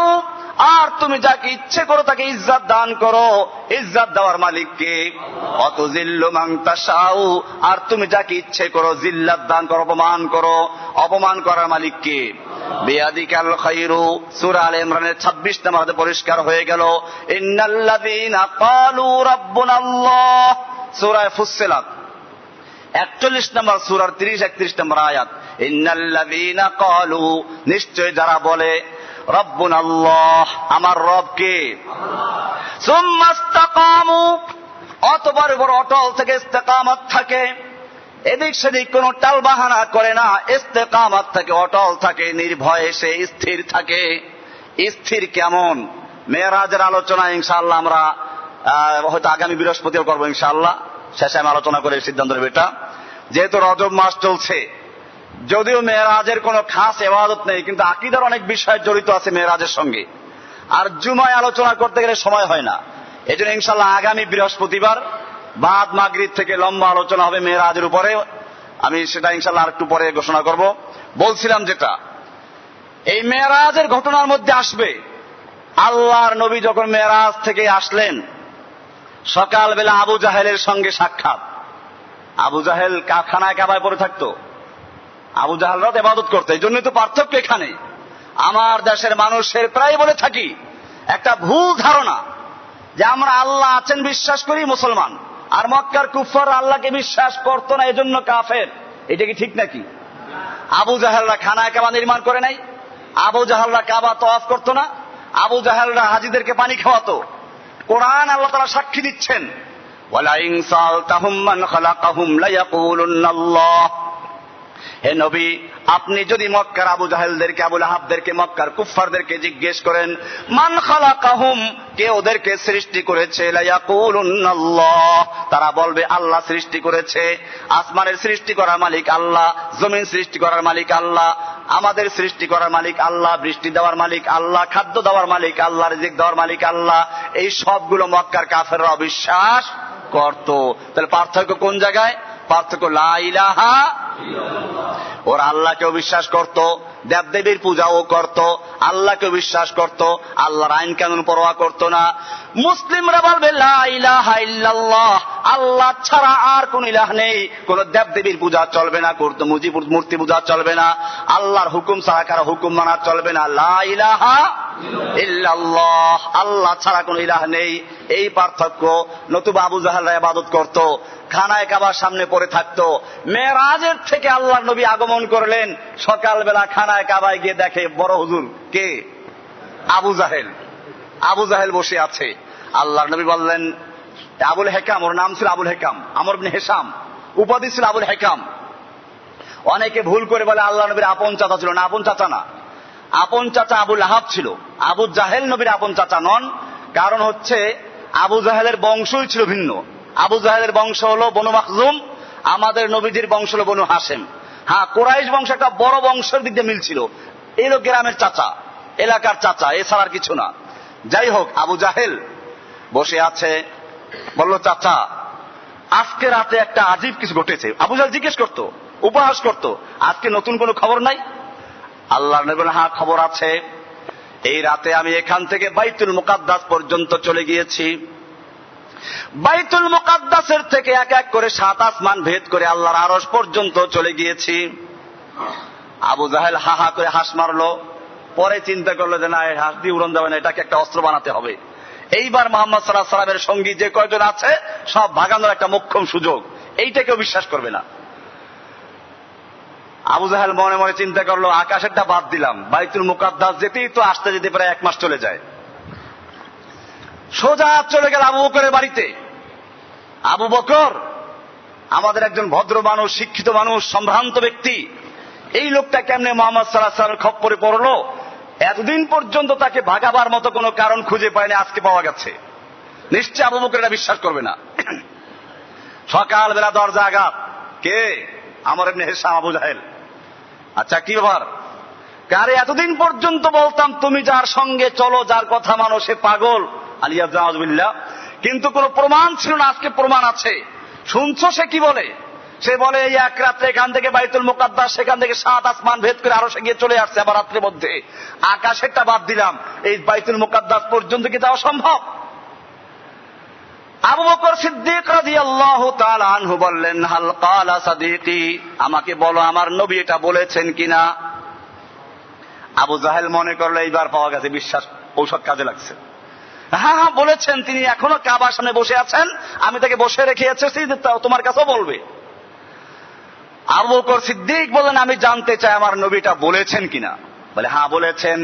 আর তুমি যাকে ইচ্ছে করো তাকে ইজ্জত দান করো। ইজ্জত দেওয়ার মালিক কে? ওয়া তুযিল্লু মান তাশাউ, আর তুমি যাকে ইচ্ছে করো জিল্লাত দান করো, অপমান করো। অপমান করার মালিক কে? বিয়াদিকাল খায়রু, সূরা আলে ইমরানের 26 নম্বরে পরিষ্কার হয়ে গেল ইন্নাল্লাযীনা ক্বালু রাব্বুনাল্লাহ। সূরা ফুসসিলাত 41 নম্বর সূরার 30-31 নম্বর আয়াত ইন্নাল্লাযীনা ক্বালু, নিশ্চয় যারা বলে রব্বুনাল্লাহ আমার রব কে? সুম্মা ইসতাকামু, অতবার উপর অটল থেকে ইস্তেকামত থাকে, এদিক সেদিক কোন টাল বাহানা করে না, ইস্তেকামত থাকে, অটল থাকে, নির্ভয়ে সে স্থির থাকে। স্থির কেমন? মেরাজের আলোচনা ইনশাআল্লাহ আমরা হয়তো আগামী বৃহস্পতিও করবো ইনশাআল্লাহ। শেষে আমি আলোচনা করে সিদ্ধান্ত নেব এটা। যেহেতু রজব মাস চলছে, যদিও মেরাজের কোনো খাস ইবাদত নেই, কিন্তু আকীদার অনেক বিষয় জড়িত আছে মেরাজের সঙ্গে, আর জুমায় আলোচনা করতে গেলে সময় হয় না। এই জন্য ইনশাআল্লাহ আগামী বৃহস্পতিবার বাদ মাগরিব থেকে লম্বা আলোচনা হবে মেরাজের উপরে। আমি সেটা ইনশাআল্লাহ আরেকটু পরে ঘোষণা করব। বলছিলাম যেটা এই মেরাজের ঘটনার মধ্যে আসবে, আল্লাহর নবী যখন মেরাজ থেকে আসলেন, সকালবেলা আবু জাহেলের সঙ্গে সাক্ষাৎ। আবু জাহেল খানায় কাবায় পড়ে থাকতো, আবু জাহেলরা ইবাদত করতো। এই জন্যই তো পার্থক্য এখানে। আমার দেশের মানুষের প্রায় বলে থাকি একটা ভুল ধারণা যে আমরা আল্লাহ আছেন বিশ্বাস করি মুসলমান, আর মক্কার কুফার আল্লাহকে বিশ্বাস করতো না এজন্য কাফের। এটা কি ঠিক নাকি? আবু জাহেলরা খানায় কাবা নির্মাণ করে নাই, আবু জাহেলরা কাবা তওয়াফ করতো না, আবু জাহেলরা হাজীদেরকে পানি খাওয়াতো। কোরআন আল্লাহ তাআলা সাক্ষী দিচ্ছেন ওয়ালা ইন সালতাহুম মান খালাকাহুম লায়াকুলুন্নাল্লাহ। হে নবী আপনি যদি মক্কার আবু জাহেলদেরকে, আবু লাহাবদেরকে, মক্কার কুফফারদেরকে জিজ্ঞেস করেন মান খালাকাহুম, কে ওদেরকে সৃষ্টি করেছে, লায়াকুলুন্নাল্লাহ, তারা বলবে আল্লাহ সৃষ্টি করেছে। আসমানের সৃষ্টি করার মালিক আল্লাহ, জমিন সৃষ্টি করার মালিক আল্লাহ, আমাদের সৃষ্টি করার মালিক আল্লাহ, বৃষ্টি দেওয়ার মালিক আল্লাহ, খাদ্য দেওয়ার মালিক আল্লাহ, রিজিক দেওয়ার মালিক আল্লাহ, এই সবগুলো মক্কার কাফেররা অবিশ্বাস করত। তাহলে পার্থক্য কোন জায়গায়? পার্থক্য লা ইলাহা, ওরা আল্লাহকেও বিশ্বাস করত, দেবদেবীর পূজাও করত, আল্লাহকেও বিশ্বাস করত, আল্লাহর আইন কানুন পরোয়া করত না। মুসলিমরা বলবে লা ইলাহা ইল্লাল্লাহ, আল্লাহ ছাড়া আর কোন ইলাহ নেই, কোন দেবদেবীর পূজা চলবে না, মূর্তি পূজা চলবে না, আল্লাহর হুকুম ছাড়া কারো হুকুম মানা চলবে না। লা ইলাহা ইল্লাল্লাহ, আল্লাহ ছাড়া কোন ইলাহ নেই, এই পার্থক্য। নতুবা আবু জাহেলরা ইবাদত করত, খানায় কাবার সামনে পড়ে থাকতো। মেরাজের থেকে আল্লাহর নবী আগমন করলেন, সকালবেলা খানায় কাবায় গিয়ে দেখে বড় হুজুর কে? আবু জাহেল। আবু জাহেল বসে আছে। আল্লাহর নবী বললেন, আবুল হেকাম, ওর নাম ছিল আবুল হেকাম, আমর ইবনে হিশাম, উপাধি ছিল আবুল হেকাম। অনেকে ভুল করে বলে আল্লাহ নবীর আপন চাচা ছিল, না, আপন চাচা না, আপন চাচা আবু লাহাব ছিল। আবু জাহেল নবীর আপন চাচা নন, কারণ হচ্ছে আবু জাহেলের বংশই ছিল ভিন্ন। আবু জাহেলের বংশ হলো বনু মাখজুম, আমাদের নবীজির বংশ হলো বনু হাশেম। হ্যাঁ, কুরাইশ বংশ একটা বড় বংশের দিক দিয়ে মিল ছিল, এই লোক গ্রামের চাচা, এলাকার চাচা, এছাড়া আর কিছু না। যাই হোক, আবু জাহেল বসে আছে, বলল, চাচা আজকে রাতে একটা আজীব কিছু ঘটেছে। আবু জাহেল জিজ্ঞেস করতো, উপহাস করতো, আজকে নতুন কোনো খবর নাই? আল্লাহর নবী বললেন, হ্যাঁ খবর আছে। এই রাতে আমি এখান থেকে বাইতুল মুকাদ্দাস পর্যন্ত চলে গিয়েছি। বাইতুল মুকাদ্দাসের থেকে এক এক করে 7 আসমান ভেদ করে আল্লাহর আরশ পর্যন্ত চলে গিয়েছি। আবু জাহেল হা হা করে হাস মারলো। পরে চিন্তা করলো যে না, এই হাস দিয়ে উড়ন যাবে না, এটাকে একটা অস্ত্র বানাতে হবে। এইবার মুহাম্মদ সাল্লাল্লাহু আলাইহি ওয়াসাল্লামের সঙ্গী যে কয়জন আছে সব ভাগানোর একটা মোক্ষম সুযোগ, এইটাকেও বিশ্বাস করবে না। আবু জাহেল মনে মনে চিন্তা করলো, আকাশেরটা বাদ দিলাম, বাইতুল মুকাদ্দাস যেতেই তো আসতে যেতে প্রায় 1 মাস চলে যায়। সোজা চলে গেল আবু বকরের বাড়িতে। আবু বকর আমাদের একজন ভদ্র মানুষ, শিক্ষিত মানুষ, সম্ভ্রান্ত ব্যক্তি। এই লোকটা কেমনে মুহাম্মদ সাল্লাল্লাহু আলাইহি ওয়াসাল্লামের খপ্পরে পড়লো? এতদিন পর্যন্ত তাকে ভাগাবার মতো কোনো কারণ খুঁজে পায়নি, আজকে পাওয়া গেছে। নিশ্চয় আবু বকর এটা বিশ্বাস করবে না। সকালবেলা দরজা আঘাত, কে? আমর ইবনে হিশাম, আবু জাহেল। আচ্ছা, কি ব্যাপার? কারে এতদিন পর্যন্ত বলতাম তুমি যার সঙ্গে চলো, যার কথা মানো, সে পাগল, আলিয়াযুবিল্লাহ, কিন্তু কোনো প্রমাণ ছিল না, আজকে প্রমাণ আছে। শুনছো সে কি বলে? সে বলে এই এক রাত্রে এখান থেকে বাইতুল মুকাদ্দাস, সেখান থেকে 7 আসমান ভেদ করে আরো সে গিয়ে চলে আসছে। আবার রাত্রের মধ্যে আকাশেরটা বাদ দিলাম, এই বাইতুল মুকাদ্দাস পর্যন্ত কি যাওয়া সম্ভব? আবু বকর সিদ্দিক রাদিয়াল্লাহু তাআলা আনহু বললেন, হাল ক্বালা সাদিকি, আমাকে বলো আমার নবী এটা বলেছেন কিনা। আবু জাহেল মনে করলো এইবার পাওয়া গেছে, বিশ্বাস ঔষধ কাজে লাগছে। হ্যাঁ হ্যাঁ বলেছেন, তিনি এখনো কাবার সামনে বসে আছেন, আমি তাকে বসে রেখে এসেছি, তোমার কাছেও বলবে। আবু বকর সিদ্দিক বলেন, আমি জানতে চাই আমার নবীটা বলেছেন কিনা। বলে হ্যাঁ বলেছেন।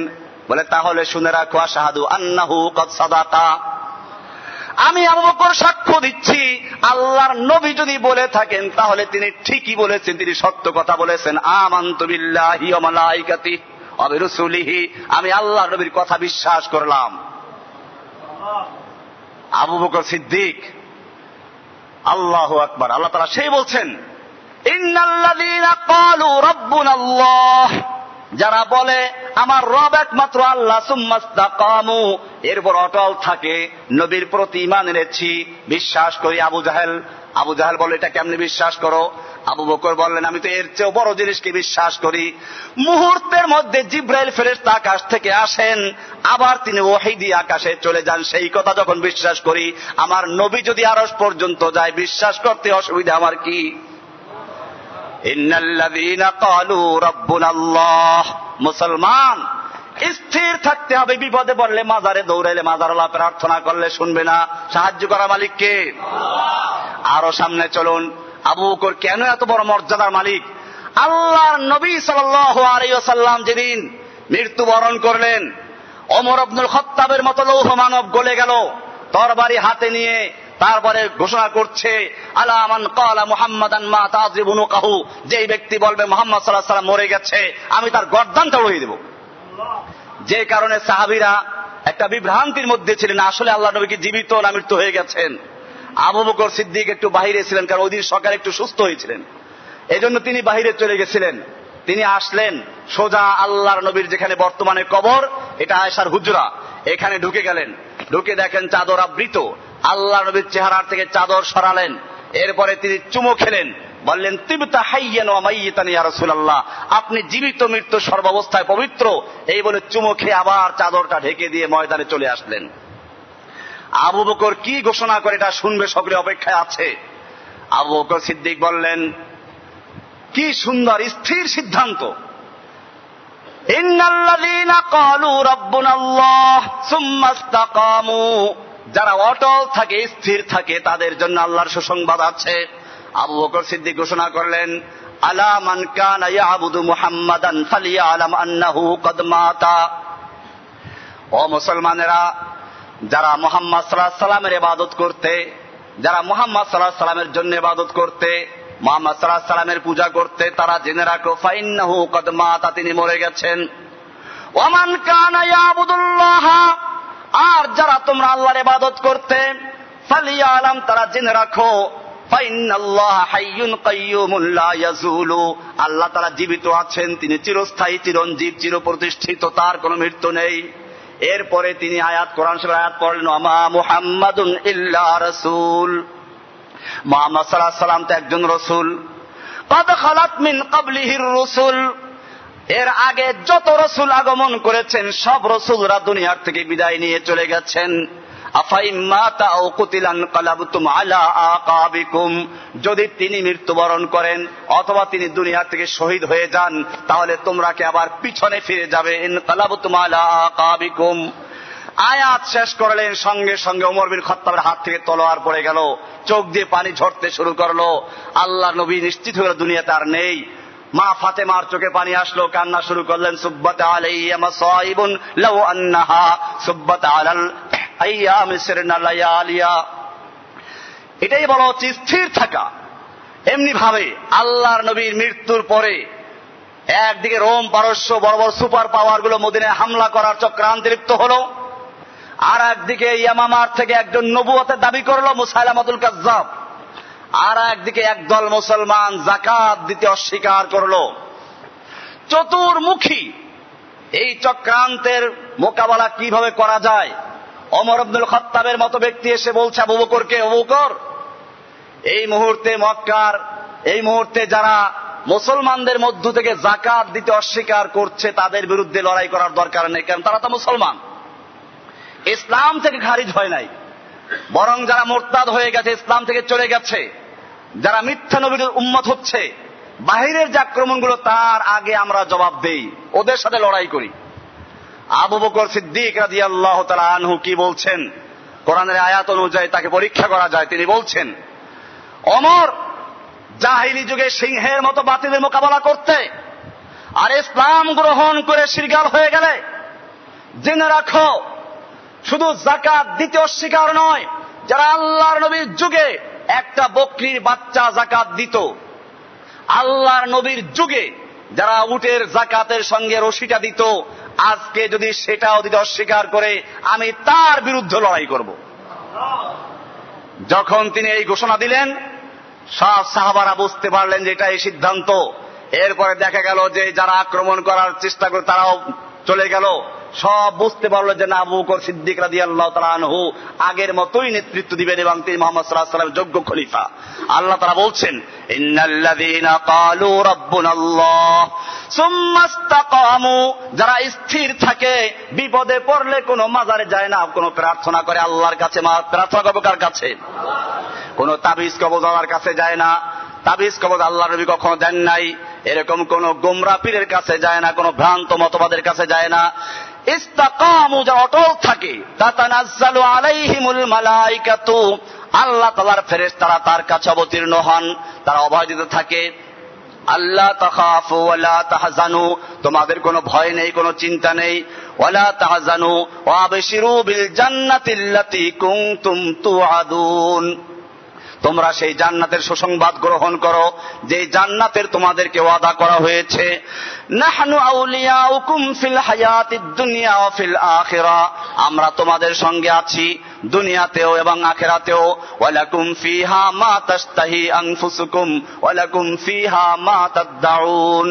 বলে তাহলে শুনে রাখো, আশহাদু আন্নাহু ক্বাদ সাদাকা, আমি আবু বকর সাক্ষ্য দিচ্ছি, আল্লাহর নবী যদি বলে থাকেন তাহলে তিনি ঠিকই বলেছেন, তিনি সত্য কথা বলেছেন। আমানতু বিল্লাহি ওয়া মালাইকাতিহি ওয়া বিরুসুলিহি, আমি আল্লাহর নবীর কথা বিশ্বাস করলাম। আবু বকর সিদ্দিক, আল্লাহু আকবার। আল্লাহ তাআলা সেই বলছেন, ইন্নাল্লাযীনা ক্বালু রাব্বুনাল্লাহ, যারা বলে আমার রব একমাত্র আল্লাহ, সুম্মাস্তাকামু, এরপর অটল থাকে, নবীর প্রতি ঈমান এনেছি, বিশ্বাস করি। আবু জাহেল বলে এটা কেমনে বিশ্বাস করো? আবু বকর বললেন, আমি তো এর চেয়েও বড় জিনিসকে বিশ্বাস করি। মুহূর্তের মধ্যে জিবরাইল ফেরেশতা আকাশ থেকে আসেন, আবার তিনি ওহী দিয়ে আকাশে চলে যান, সেই কথা যখন বিশ্বাস করি। আমার নবী যদি আরশ পর্যন্ত যায়, বিশ্বাস করতে অসুবিধা আমার কি? ইন্নাল্লাযীনা ক্বালু রাব্বুনাল্লাহ, মুসলমান স্থির থাকতে হবে। বিপদে পড়লে মাজারে দৌড়াইলে, মাজারওয়ালা প্রার্থনা করলে শুনবে না, সাহায্য করা মালিক কে? আরো সামনে চলুন। আবু বকর কেন এত বড় মর্যাদার মালিক? আল্লাহর নবী সাল্লাল্লাহু আলাইহি ওয়াসাল্লাম যেদিন মৃত্যুবরণ করলেন, ওমর ইবনুল খাত্তাবের মতো লৌহ মানব গলে গেল, তরবারি হাতে নিয়ে তারপরে ঘোষণা করছে, আলা মান ক্বালা মুহাম্মাদান মা তাযরিবুনু কাহু, যেই ব্যক্তি বলবে মুহাম্মদ সাল্লাল্লাহু আলাইহি ওয়াসাল্লাম মরে গেছে, আমি তার গর্দানটা উড়িয়ে দেব। যে কারণে সাহাবীরা একটা বিভ্রান্তির মধ্যে ছিলেন, আসলে আল্লাহ নবী কি জীবিত না মৃত্যু হয়ে গেছেন। আবু বকর সিদ্দিক একটু বাহিরে ছিলেন, কারণ ওই দিন সকালে একটু সুস্থ হয়েছিলেন, এই জন্য তিনি বাহিরে চলে গেছিলেন। তিনি আসলেন সোজা আল্লাহর নবীর যেখানে বর্তমানে কবর, এটা আয়েশার হুজরা, এখানে ঢুকে গেলেন। ঢুকে দেখেন চাদর আবৃত। আল্লাহর নবীর চেহারার থেকে চাদর সরালেন। এরপরে তিনি চুমো খেলেন, বললেন তিবতা হাইয়ান ওয়া মাইয়িতান ইয়া রাসূলুল্লাহ, আপনি জীবিত মৃত্যু সর্বাবস্থায় পবিত্র। এই বলে চুমো খেয়ে আবার চাদরটা ঢেকে দিয়ে ময়দানে চলে আসলেন। আবু বকর কি ঘোষণা করে এটা শুনবে সকলে অপেক্ষায় আছে। আবু বকর সিদ্দিক বললেন, কি সুন্দর স্থির সিদ্ধান্ত, ইন্নাল্লাযীনা ক্বালু রাব্বুনাল্লাহ সুম্মা ইসতাকামু, যারা অটল থাকে স্থির থাকে তাদের জন্য আল্লাহর সুসংবাদ আছে। আবু বকর সিদ্দিক ঘোষণা করলেন, আলা মান কানা ইয়াবুদু মুহাম্মাদান ফালিয়ালাম আন্নাহু কদ মাতা। ও মুসলমানেরা, যারা মুহাম্মদ সাল্লাল্লাহু আলাইহি সাল্লামের ইবাদত করতে, যারা মুহাম্মদ সাল্লাল্লাহু আলাইহি সাল্লামের জন্য ইবাদত করতে, মুহাম্মদ সাল্লাল্লাহু আলাইহি সাল্লামের পূজা করতে, তারা জেনে রাখো ফাইন্নাহু কদ মাতা, তিনি মরে গেছেন। ওয়া মান কানা ইয়াবুদুল্লাহ, আর যারা তোমরা আল্লাহর ইবাদত করতে, ফালিয়ালাম, তারা জেনে রাখো ফাইন্নাল্লাহা হাইয়ুন কাইয়্যুমুন লা ইয়াজুলু, আল্লাহ তাআলা জীবিত আছেন, তিনি চিরস্থায়ী, চিরঞ্জীব, চিরপ্রতিষ্ঠিত, তার কোনো মৃত্যু নেই। এরপরে তিনি আয়াত, কোরআন শরীফের আয়াত পড়লেন, ওমা মুহাম্মাদুন ইল্লা রাসূল, মুহাম্মদ সাল্লাল্লাহু আলাইহি সাল্লাম তো একজন রাসূল। কদ খালাত মিন ক্বাবলিহির রাসূল, এর আগে যত রাসূল আগমন করেছেন সব রাসূলরা দুনিয়ার থেকে বিদায় নিয়ে চলে গেছেন। আফাইম্মাতা আও কুতিলান কালাবতুম আলা আকাবিকুম, যদি তিনি মৃত্যুবরণ করেন অথবা তিনি দুনিয়া থেকে শহীদ হয়ে যান, তাহলে তোমরা কি আবার পিছনে ফিরে যাবে? ইন কালাবতুম আলা আকাবিকুম। আয়াত শেষ করলেন, সঙ্গে সঙ্গে ওমর বিন খাত্তাবের হাত থেকে তলোয়ার পড়ে গেল, চোখ দিয়ে পানি ঝরতে শুরু করলো। আল্লাহ নবী নিশ্চিত হয়ে দুনিয়াতে আর নেই। মা ফাতেমার চোখে পানি আসলো, কান্না শুরু করলেন, সুব্বাত আলাইয়া মাসাইবুন লাউ আন্নাহা সুব্বাত আলাল আইয়াম সিরনা লায়ালিয়া। এটাই বলা হচ্ছে স্থির থাকা। এমনি ভাবে আল্লাহর নবীর মৃত্যুর পরে একদিকে রোম পারস্য বড় বড় সুপার পাওয়ার গুলো মদিনায় হামলা করার চক্রান্তে লিপ্ত হলো, আর একদিকে ইয়ামামার থেকে একজন নবুয়তের দাবি করলো মুসাইলামাতুল কাজ্জাব, আর একদিকে একদল মুসলমান যাকাত দিতে অস্বীকার করলো। চতুর্মুখী এই চক্রান্তের মোকাবেলা কিভাবে করা যায়? ওমর ইবনুল খাত্তাবের মতো ব্যক্তি এসে বলছে আবু বকরকে, আবু বকর, এই মুহূর্তে মক্কার, এই মুহূর্তে যারা মুসলমানদের মধ্য থেকে যাকাত দিতে অস্বীকার করছে তাদের বিরুদ্ধে লড়াই করার দরকার নেই, কারণ তারা তো মুসলমান, ইসলাম থেকে খারিজ হয় নাই, বরং যারা মুরতাদ হয়ে গেছে, ইসলাম থেকে চলে গেছে, যারা মিথ্যা নবীর উম্মত হচ্ছে, বাহিরের যে আক্রমণগুলো তার আগে আমরা জবাব দেই, ওদের সাথে লড়াই করি। আবু বকর সিদ্দিক রাদিয়াল্লাহু তাআলা আনহু কি বলছেন? কোরআনের আয়াত অনুযায়ী তাকে পরীক্ষা করা যায়। তিনি বলছেন, ওমর জাহিলি যুগে সিংহের মতো বাতিলের মোকাবেলা করতে, আর ইসলাম গ্রহণ করে শিরগাল হয়ে গেলে জেনে রাখো শুধু যাকাত দিতে অস্বীকার নয়, যারা আল্লাহর নবীর যুগে একটা বকরির বাচ্চা যাকাত দিত, আল্লাহর নবীর যুগে যারা উটের যাকাতের সঙ্গে রশিটা দিত, আজকে যদি সেটাও দিতে অস্বীকার করে আমি তার বিরুদ্ধে লড়াই করব। যখন তিনি এই ঘোষণা দিলেন, সব সাহাবারা বুঝতে পারলেন যে এটা এই সিদ্ধান্ত। এরপরে দেখা গেল যে যারা আক্রমণ করার চেষ্টা করে তারাও চলে গেল, সব বুঝতে পারলো যে না, আবু বকর সিদ্দিক রাদিয়াল্লাহু তাআলা আনহু আগের মতোই নেতৃত্ব দিবেন এবং তিনি মুহাম্মদ সাল্লাল্লাহু আলাইহি ওয়াসাল্লামের যোগ্য খলিফা। আল্লাহ তাআলা বলছেন, ইন্নাল্লাযীনা ক্বালু রাব্বুনাল্লাহ সুম্মা ইসতাকামু, যারা স্থির থাকে, বিপদে পড়লে কোনো মাজারে যায় না, কোনো প্রার্থনা করে আল্লাহর কাছে, প্রার্থনা করবে কার কাছে? কোনো তাবিজ কবজ আল্লাহর কাছে যায় না, তাবিজ কবজ আল্লাহর নবী কখনো দেন নাই। এরকম কোন গোমরা পীরের কাছে যায় না, কোন ভ্রান্ত মতবাদের কাছে যায় না। ইসতাকামু, যারা অটল থাকে, তাতানাজ্জালু আলাইহিমুল মালাইকাতু, আল্লাহ তাআলার ফেরেশতারা তার কাছে অবতীর্ণ হন, তারা অভয় দিতে থাকে। আল্লাহ তাখাফু ওয়ালা তাহজানু, তোমাদের কোনো ভয় নেই, কোনো চিন্তা নেই। ওয়ালা তাহজানু ওয়া আবশিরু বিল জান্নাতিল্লাতী কুনতুম তুআদুন, তোমরা সেই জান্নাতের সুসংবাদ গ্রহণ করো যে জান্নাতের তোমাদেরকে ওয়াদা করা হয়েছে। নাহনু আউলিয়াউকুম ফিল হায়াতিদ দুনিয়া ওয়া ফিল আখিরা, আমরা তোমাদের সঙ্গে আছি দুনিয়াতেও এবং আখিরাতেও। ওয়ালাকুম ফিহা মা তাশতাহি আনফুসুকুম ওয়ালাকুম ফিহা মা তাদউন,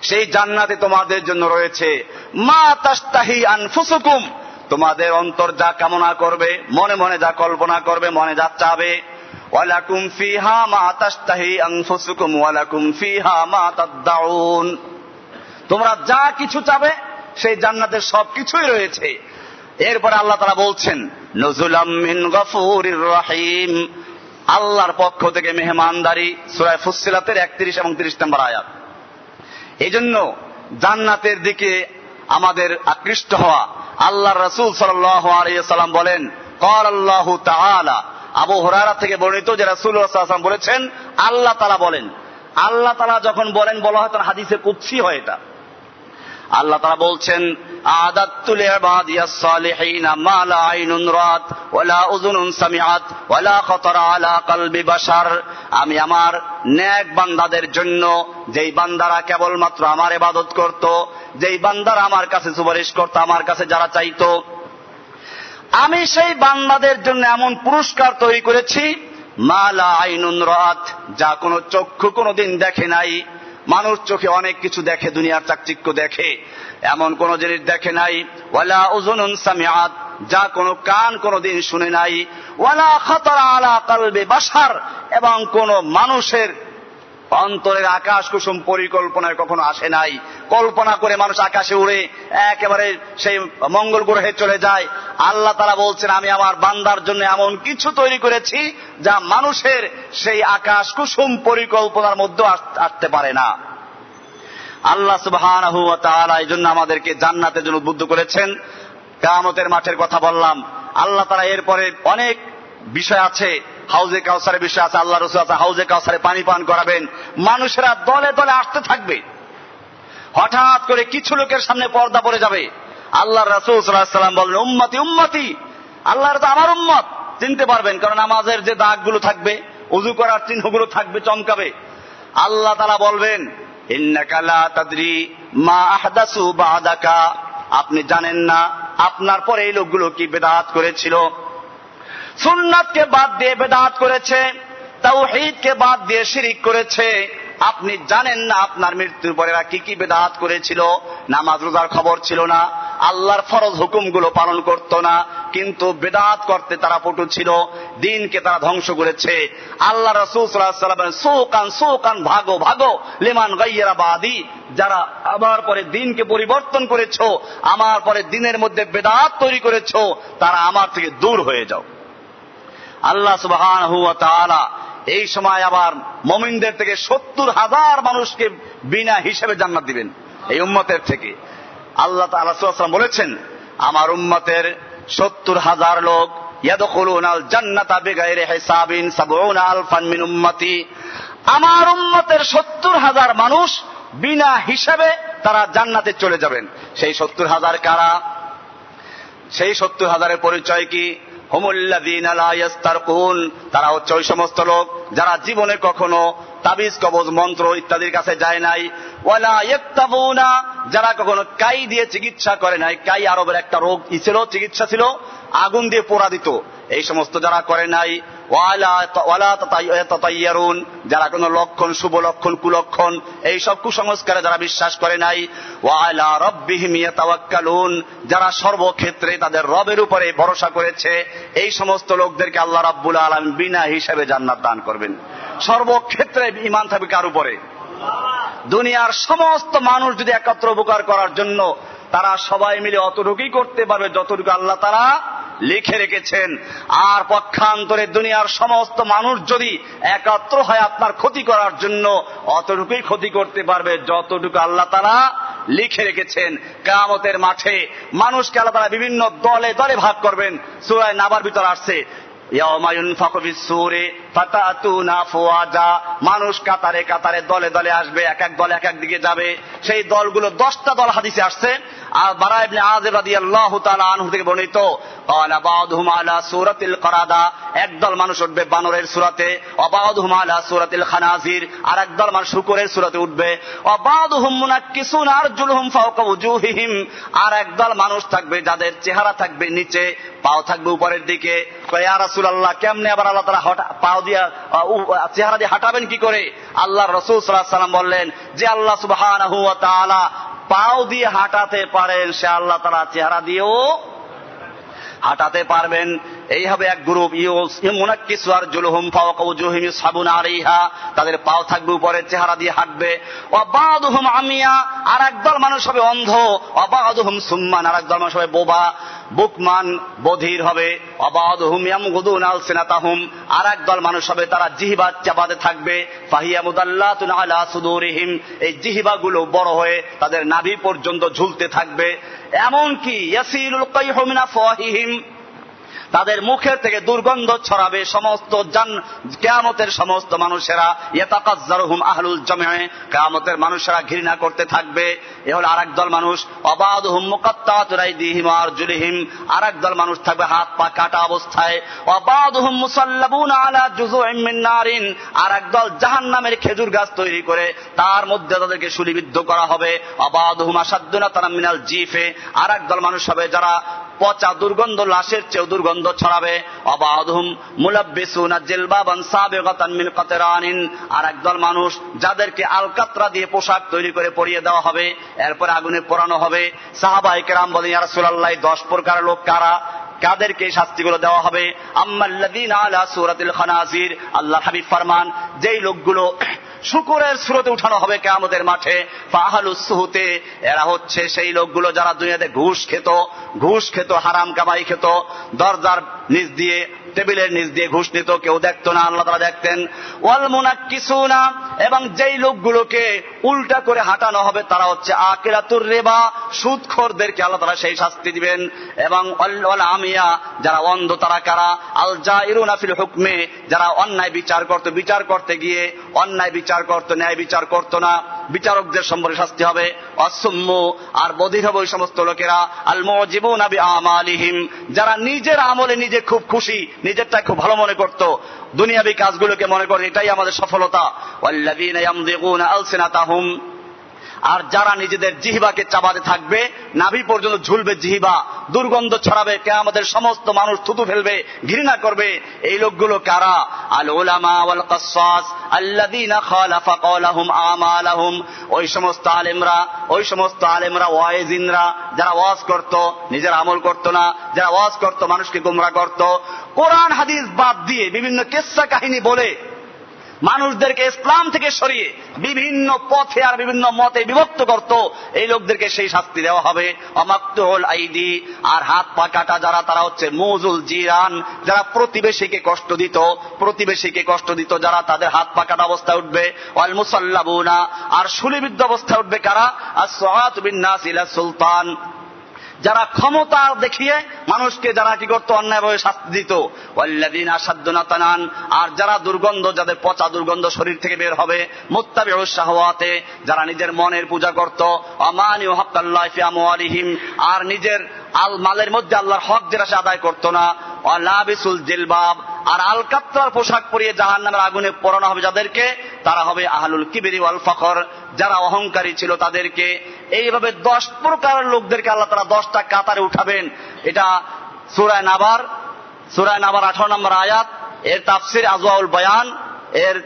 সেই জান্নাতে তোমাদের জন্য রয়েছে মা তাশতাহি আনফুসুকুম, তোমাদের অন্তর যা কামনা করবে, মনে মনে যা কল্পনা করবে, মনে যা চাবে। ওয়ালাকুম ফিহা মা তাশতাহি আনফুসুকুম ওয়ালাকুম ফিহা মা তাদউন, তোমরা যা কিছু চাবে সেই জান্নাতের সবকিছুই রয়েছে। এরপরে আল্লাহ তাআলা বলছেন নুজুলাম মিন গফুরির রহিম, আল্লাহর পক্ষ থেকে মেহমানদারি। সূরা ফুসসিলাতের 31 এবং 30 নম্বর আয়াত। এজন্য জান্নাতের দিকে আমাদের আকৃষ্ট হওয়া। আল্লাহর রাসূল সাল্লাল্লাহু আলাইহি ওয়াসাল্লাম বলেন ক্বাল আল্লাহু তাআলা, আবু হুরায়রা থেকে বর্ণিত যে রাসূলুল্লাহ সাল্লাল্লাহু আলাইহি ওয়াসাল্লাম বলেছেন আল্লাহ তাআলা বলেন। আল্লাহ তাআলা যখন বলেন বলা হয় তখন হাদিসে কুদসি হয় এটা। আল্লাহ তাআলা বলছেন আ'দাততু লি'ইবাদিয়াস সালিহিনা মা লা আইনুন রাত ওয়ালা উযুনুন সামিআত ওয়ালা খাতারা আলা কলবি বাশার, আমি আমার নেক বান্দাদের জন্য, যেই বান্দারা কেবলমাত্র আমার ইবাদত করত, যেই বান্দারা আমার কাছে সুপারিশ করত, আমার কাছে যারা চাইতো, আমি সেই বান্দাদের জন্য এমন পুরস্কার তৈরি করেছি মা লা আইনুন রাত, যা কোনো চক্ষু কোনোদিন দেখে নাই। মানুষ চোখে অনেক কিছু দেখে, দুনিয়ার চাকচিক্য দেখে, এমন কোন জিনিস দেখে নাই। ওয়ালা উযুনুন সামিআত, যা কোনো কান কোনোদিন শুনে নাই। ওয়ালা খাতারা আলা কলবি বাশার, এবং কোন মানুষের অন্তরের আকাশ কুসুম পরিকল্পনায় কখনো আসে নাই। কল্পনা করে মানুষ আকাশে উড়ে একেবারে সেই মঙ্গল গ্রহে চলে যায়। আল্লাহ তাআলা বলছেন আমি আমার বান্দার জন্য এমন কিছু তৈরি করেছি যা মানুষের সেই আকাশ কুসুম পরিকল্পনার মধ্যে আসতে পারে না। আল্লাহ সুবহানাহু ওয়া তাআলা এই জন্য আমাদেরকে জান্নাতের জন্য উদ্বুদ্ধ করেছেন। কিয়ামতের মাঠের কথা বললাম, আল্লাহ তাআলা এরপরে অনেক বিষয় আছে, হাউজে কাউসারের বিষয় আছে। আল্লাহ রাসূল আছে হাউজে কাউসারে পানি পান করাবেন, মানুষেরা দলে দলে আসতে থাকবে। হঠাৎ করে কিছু লোকের সামনে পর্দা পড়ে যাবে। আল্লাহ রাসূল সাল্লাল্লাহু আলাইহি ওয়াসাল্লাম বললেন উম্মতি উম্মতি, আল্লাহর তো আমার উম্মত, চিনতে পারবেন, কারণ নামাজের যে দাগগুলো থাকবে, ওযু করার চিহ্নগুলো থাকবে, চমকাবে। আল্লাহ তাআলা বলবেন ইন্নাকা লা তাদরি মা আহদাসু বাদাকা, আপনি জানেন না আপনার পরে এই লোকগুলো কি বেদাত করেছিল। সুন্নাতকে বাদ দিয়ে বেদাত করেছে, তাওহীদকে বাদ দিয়ে শিরক করেছে। আপনি জানেন না আপনার মৃত্যুর পরে এরা কি কি বেদাত করেছিল। নামাজ রোজার খবর ছিল না, আল্লাহর ফরজ হুকুমগুলো পালন করত না, কিন্তু বেদাত করতে তারা পটু ছিল, দিনকে তারা ধ্বংস করেছে। আল্লাহ রাসূল সাল্লাল্লাহু আলাইহি ওয়াসাল্লাম সুকান সুকান, ভাগো ভাগো, লিমান গায়্যারা বাদি, যারা আমার পরে দিনকে পরিবর্তন করেছো, আমার পরে দিনের মধ্যে বেদাত তৈরি করেছো, তারা আমার থেকে দূর হয়ে যাও। আল্লাহ সুবহানাহু ওয়া তাআলা এই সময় আবার মুমিনদের থেকে 70,000 মানুষকে বিনা হিসেবে জান্নাত দিবেন এই উম্মতের থেকে। আল্লাহ তাআলা রাসূল সাল্লাল্লাহু আলাইহি ওয়াসাল্লাম বলেছেন আমার উম্মতের 70,000 লোক ইয়াদখুলুনাল জান্নাতা বিগাইরি হিসাবিন 70 আলফান মিন উম্মতি, আমার উম্মতের 70,000 মানুষ বিনা হিসেবে তারা জান্নাতে চলে যাবেন। সেই 70,000 কারা? সেই 70,000-এর পরিচয় কি? হুমুল্লাযীনা লা ইস্তারকুন, তারা হচ্ছে ওই সমস্ত লোক যারা জীবনে কখনো তাবিজ কবজ মন্ত্র ইত্যাদির কাছে যায় নাই। ওয়ালা ইয়াক্তাবুনা, যারা কখনো কাই দিয়ে চিকিৎসা করে নাই। কাই আরবের একটা রোগ ছিল, চিকিৎসা ছিল, আগুন দিয়ে পোড়া দিত, এই সমস্ত যারা করে নাই। ওয়ালা তাতায়্যারুন, যারা কোনো লক্ষণ, শুভ লক্ষণ, কুলক্ষণ, এই সব কুসংস্কারে যারা বিশ্বাস করে নাই। ওয়ালা রাব্বিহিম ইয়াতাওয়াক্কালুন, যারা সর্বক্ষেত্রে তাদের রবের উপরে ভরসা করেছে, এই সমস্ত লোকদেরকে আল্লাহ রাব্বুল আলামিন বিনা হিসাবে জান্নাত দান করবেন। সর্বক্ষেত্রে ঈমান থাকবে কার উপরে? দুনিয়ার সমস্ত মানুষ যদি একত্র উপকার করার জন্য তারা সবাই মিলে অতটুকুই করতে পারবে যতটুকু আল্লাহ তাআলা লিখে রেখেছেন। আর পক্ষান্তরে দুনিয়ার সমস্ত মানুষ যদি একত্র হয় আপনার ক্ষতি করার জন্য, অতটুকুই ক্ষতি করতে পারবে যতটুকু আল্লাহ তাআলা লিখে রেখেছেন। কিয়ামতের মাঠে মানুষকে আল্লাহ তাআলা বিভিন্ন দলে দলে ভাগ করবেন। সূরা নাবার ভিতর আসছে ইয়াউমা ইউনফাকু ফিস-সূরি ফাতাতুনা ফুয়াজা, মানুষ কাতারে কাতারে দলে দলে আসবে, এক এক দল এক এক দিকে যাবে। সেই দলগুলো 10টা দল হাদিসে আসছে। আর বারা ইবনে আযিব রাদিয়াল্লাহু তাআলা আনহু থেকে বর্ণিত, ক্বালা বা'দুহুম আলা সূরাতিল কারাদা, একদল মানুষ উঠবে বানরের সূরাতে, ওয়া বা'দুহুম আলা সূরাতিল খানাজির, আর একদল মানুষ শূকরের সূরাতে উঠবে, ওয়া বা'দুহুম মুনাক্কিসুন আরজুলুহুম ফাওকা উজুহিহিম, আর একদল মানুষ থাকবে যাদের চেহারা থাকবে নিচে, পাও থাকবে উপরের দিকে। কয় ইয়া রাসূলুল্লাহ, কেমনে আবার আল্লাহ তাআলা পাও দিয়া চেহারা দিয়ে হাঁটাবেন কি করে? আল্লাহর রাসূল সাল্লাল্লাহু আলাইহি ওয়াসাল্লাম বললেন যে আল্লাহ সুবহানাহু ওয়া তাআলা পাও দিয়ে হাঁটাতে পারেন, সে আল্লাহ তাআলা চেহারা দিয়েও হাঁটাতে পারবেন। এই হবে এক গ্রুপ, ইউমুনাক্কিসু আরজুলুহুম ফাওকা উজুহিহিম ইসহাবুনা আলাইহা, তাদের পাও থাকবে উপরে, চেহারা দিয়ে হাঁটবে। ওয়া বা'দুহুম আমিয়া, আর একদল মানুষ হবে অন্ধ। ওয়া বা'দুহুম সুম্মান, আর একদল মানুষ হবে বোবা, বুকমান, বধির হবে। ওয়া বা'দুহুম ইয়ামগুদুনা আলসিনাতাহুম, আর একদল মানুষ হবে তারা জিহ্বা চাবাতে থাকবে। ফাহিয়া মুদাল্লাতুন আলা সুদুরিহিম, এই জিহ্বাগুলো বড় হয়ে তাদের নাভি পর্যন্ত ঝুলতে থাকবে। এমন কি ইয়াসিলুল কাইহু মিন আফওয়াহিহিম, তাদের মুখের থেকে দুর্গন্ধ ছড়াবে সমস্ত কিয়ামতের সমস্ত মানুষেরা। ইয়াতাকাজ্জারুহুম আহলুল জামঈ, কিয়ামতের মানুষেরা ঘৃণা করতে থাকবে। এ হলো আরেক দল মানুষ। ওয়াবাদুহুম মুকাত্তাতুর আইদিহিম ওয়া আরজুলিহিম, আরেক দল মানুষ থাকবে হাত পা কাটা অবস্থায়। ওয়াবাদুহুম মুসাল্লাবুনা আলা জুযুইম মিন নারিন, আরেক দল জাহান্নামের খেজুর গাছ তৈরি করে তার মধ্যে তাদেরকে শুলিবিদ্ধ করা হবে। ওয়াবাদুহুম আশাদ্দুনা তারাম মিনাল জিফে, আরেক দল মানুষ হবে যারা পচা দুর্গন্ধ, লাশের চেয়ে দুর্গন্ধ ছড়াবে। ওয়াবাদুহুম মুলাব্বিসুনা জিলবাবান সাবিগাতান মিন কাতরানিন, আর একদল মানুষ যাদেরকে আলকাতরা দিয়ে পোশাক তৈরি করে পরিয়ে দেওয়া হবে, এরপর আগুনে পোড়ানো হবে। সাহাবায়ে কেরাম বলেন, ইয়া রাসূলুল্লাহ, 10 প্রকার লোক কারা? কাদেরকে শাস্তিগুলো দেওয়া হবে? আম্মাল্লাযীনা আলা সূরাতিল খানাজির, আল্লাহ হাবিব ফরমান, যেই লোকগুলো শুকরের সুরতে উঠানো হবে কিয়ামতের মাঠে। ফাহালুস সুহুতে, এরা হচ্ছে সেই লোকগুলো যারা দুনিয়াতে ঘুষ খেত, হারাম কামাই খেত, দরজার নিচ দিয়ে, টেবিলের নিচ দিয়ে ঘুষ নিত, কেউ দেখতো না, আল্লাহ তাআলা দেখতেন। ওয়াল মুনাক্কিসুনা, এবং যেই লোকগুলোকে উল্টা করে হাঁটানো হবে তারা হচ্ছে আকিলাতুর রিবা, সুদখোরদেরকে আল্লাহ তাআলা সেই শাস্তি দিবেন। এবং ওয়াল আমিয়া, যারা অন্ধ তারা কারা? আল জাইরুনা ফিল হুকমে, যারা অন্যায় বিচার করতে গিয়ে অন্যায় বিচার করত, ন্যায় বিচার করত না, বিচারকদের সম্পর্কে শাস্তি হবে। অসুম্মু, আর বধির হবে ওই সমস্ত লোকেরা। আল মুজিবুনা বিআমালিহিম, যারা নিজের আমলে নিজে খুব খুশি, নিজেরটা খুব ভালো মনে করত, দুনিয়াবি কাজগুলোকে মনে করে এটাই আমাদের সফলতা। ওয়াল্লাযীনা ইয়ামদিগুনা আলসিনাতাহুম, আর যারা নিজেদের জিহ্বাকে চাবাতে থাকবে, নাভি পর্যন্ত ঝুলবে জিহ্বা, দুর্গন্ধ ছড়াবে, কিয়ামতের সমস্ত মানুষ থুতু ফেলবে, ঘৃণা করবে। এই লোকগুলো কারা? আল উলামা ওয়াল কাসসাস আল্লাযীনা খালাফা ক্বালাহুম আমালাহুম, ওই সমস্ত আলেমরা ওয়াইজিনরা, যারা ওয়াজ করত, নিজের আমল করত না, যারা ওয়াজ করত মানুষকে গোমরাহ করত, কোরআন হাদিস বাদ দিয়ে বিভিন্ন কিসসা কাহিনী বলে মানুষদেরকে ইসলাম থেকে সরিয়ে বিভিন্ন পথে আর বিভিন্ন মতে বিভক্ত করত, এই লোকদেরকে সেই শাস্তি দেওয়া হবে। অমাকতুল আইদি, আর হাত পা কাটা যারা, তারা হচ্ছে মুজুল জিরান, যারা প্রতিবেশীকে কষ্ট দিত, যারা, তাদের হাত পা কাটা অবস্থায় উঠবে। ওয়াল মুসাল্লাবুনা, আর শুলিবিদ্ধ অবস্থায় উঠবে কারা? as-su'atu bin-nas ila সুলতান, যারা ক্ষমতা দেখিয়ে মানুষকে যারা কি করতো, অন্যায়ভাবে শাস্তি দিত। ওয়াল্লাযীনা আশাদ্দুনা তানান, আর যারা দুর্গন্ধ, যাদের পচা দুর্গন্ধ শরীর থেকে বের হবে। মুত্তাবিউশ শাহওয়াতে, যারা নিজের মনের পূজা করত। আমানিউ হাক্কাল্লাহি ফি আমওয়ালিহিম, আর নিজের মালের মধ্যে আল্লাহর হক যেটা সে আদায় করতো না। ওয়ালাবিসুল জিলবাব, আর আলকাত্রার পোশাক পরিয়ে জাহান্নামের আগুনে পোড়ানো হবে যাদেরকে, তারা হবে আহলুল কিবরি ওয়াল ফখর, যারা অহংকারী ছিল তাদেরকে। এইভাবে 10 প্রকার লোকদেরকে আল্লাহ তাআলা 10টা কাতারে উঠাবেন। এটা সূরা নাবার 18 নম্বর আয়াত, এর তাফসীর আজওয়াউল বয়ান এর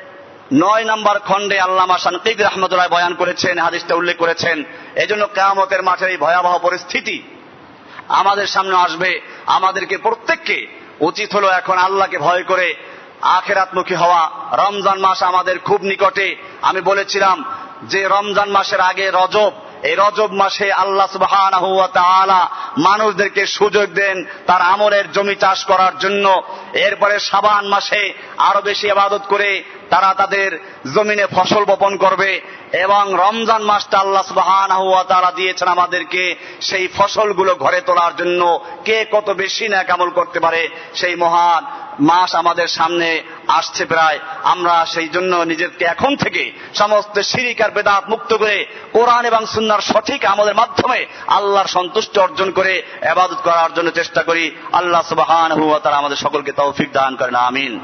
9 নম্বর খণ্ডে আল্লামা শানকিতি রাহমাতুল্লাহ বয়ান করেছেন, হাদিসটা উল্লেখ করেছেন। এজন্য কিয়ামতের মাঠের এই ভয়াবহ পরিস্থিতি আমাদের সামনে আসবে। আমাদেরকে প্রত্যেককে উচিত হলো এখন আল্লাহকে ভয় করে আখিরাতমুখী হওয়া। রমজান মাস আমাদের খুব নিকটে। আমি বলেছিলাম যে রমজান মাসের আগে রজব, এই রজব মাসে আল্লাহ সুবহানাহু ওয়া তাআলা মানুষদেরকে সুযোগ দেন তার আমলের জমি চাষ করার জন্য। এরপরে শাবান মাসে আরো বেশি ইবাদত করে তারা তাদের জমিনে ফসল বপন করবে, এবং রমজান মাসটা আল্লাহ সুবহানাহু ওয়া তাআলা দিয়েছেন আমাদেরকে সেই ফসলগুলো ঘরে তোলার জন্য। কে কত বেশি নেক আমল করতে পারে, সেই মহান মাস আমাদের সামনে আসছে প্রায়। আমরা সেই জন্য নিজেকে এখন থেকে সমস্ত শিরিক আর বেদাত মুক্ত করে কোরআন এবং সুন্নাহর সঠিক আমলের মাধ্যমে আল্লাহর সন্তুষ্টি অর্জন করে ইবাদত করার জন্য চেষ্টা করি। আল্লাহ সুবহানাহু ওয়া তাআলা আমাদের সকলকে তৌফিক দান করেন, আমিন।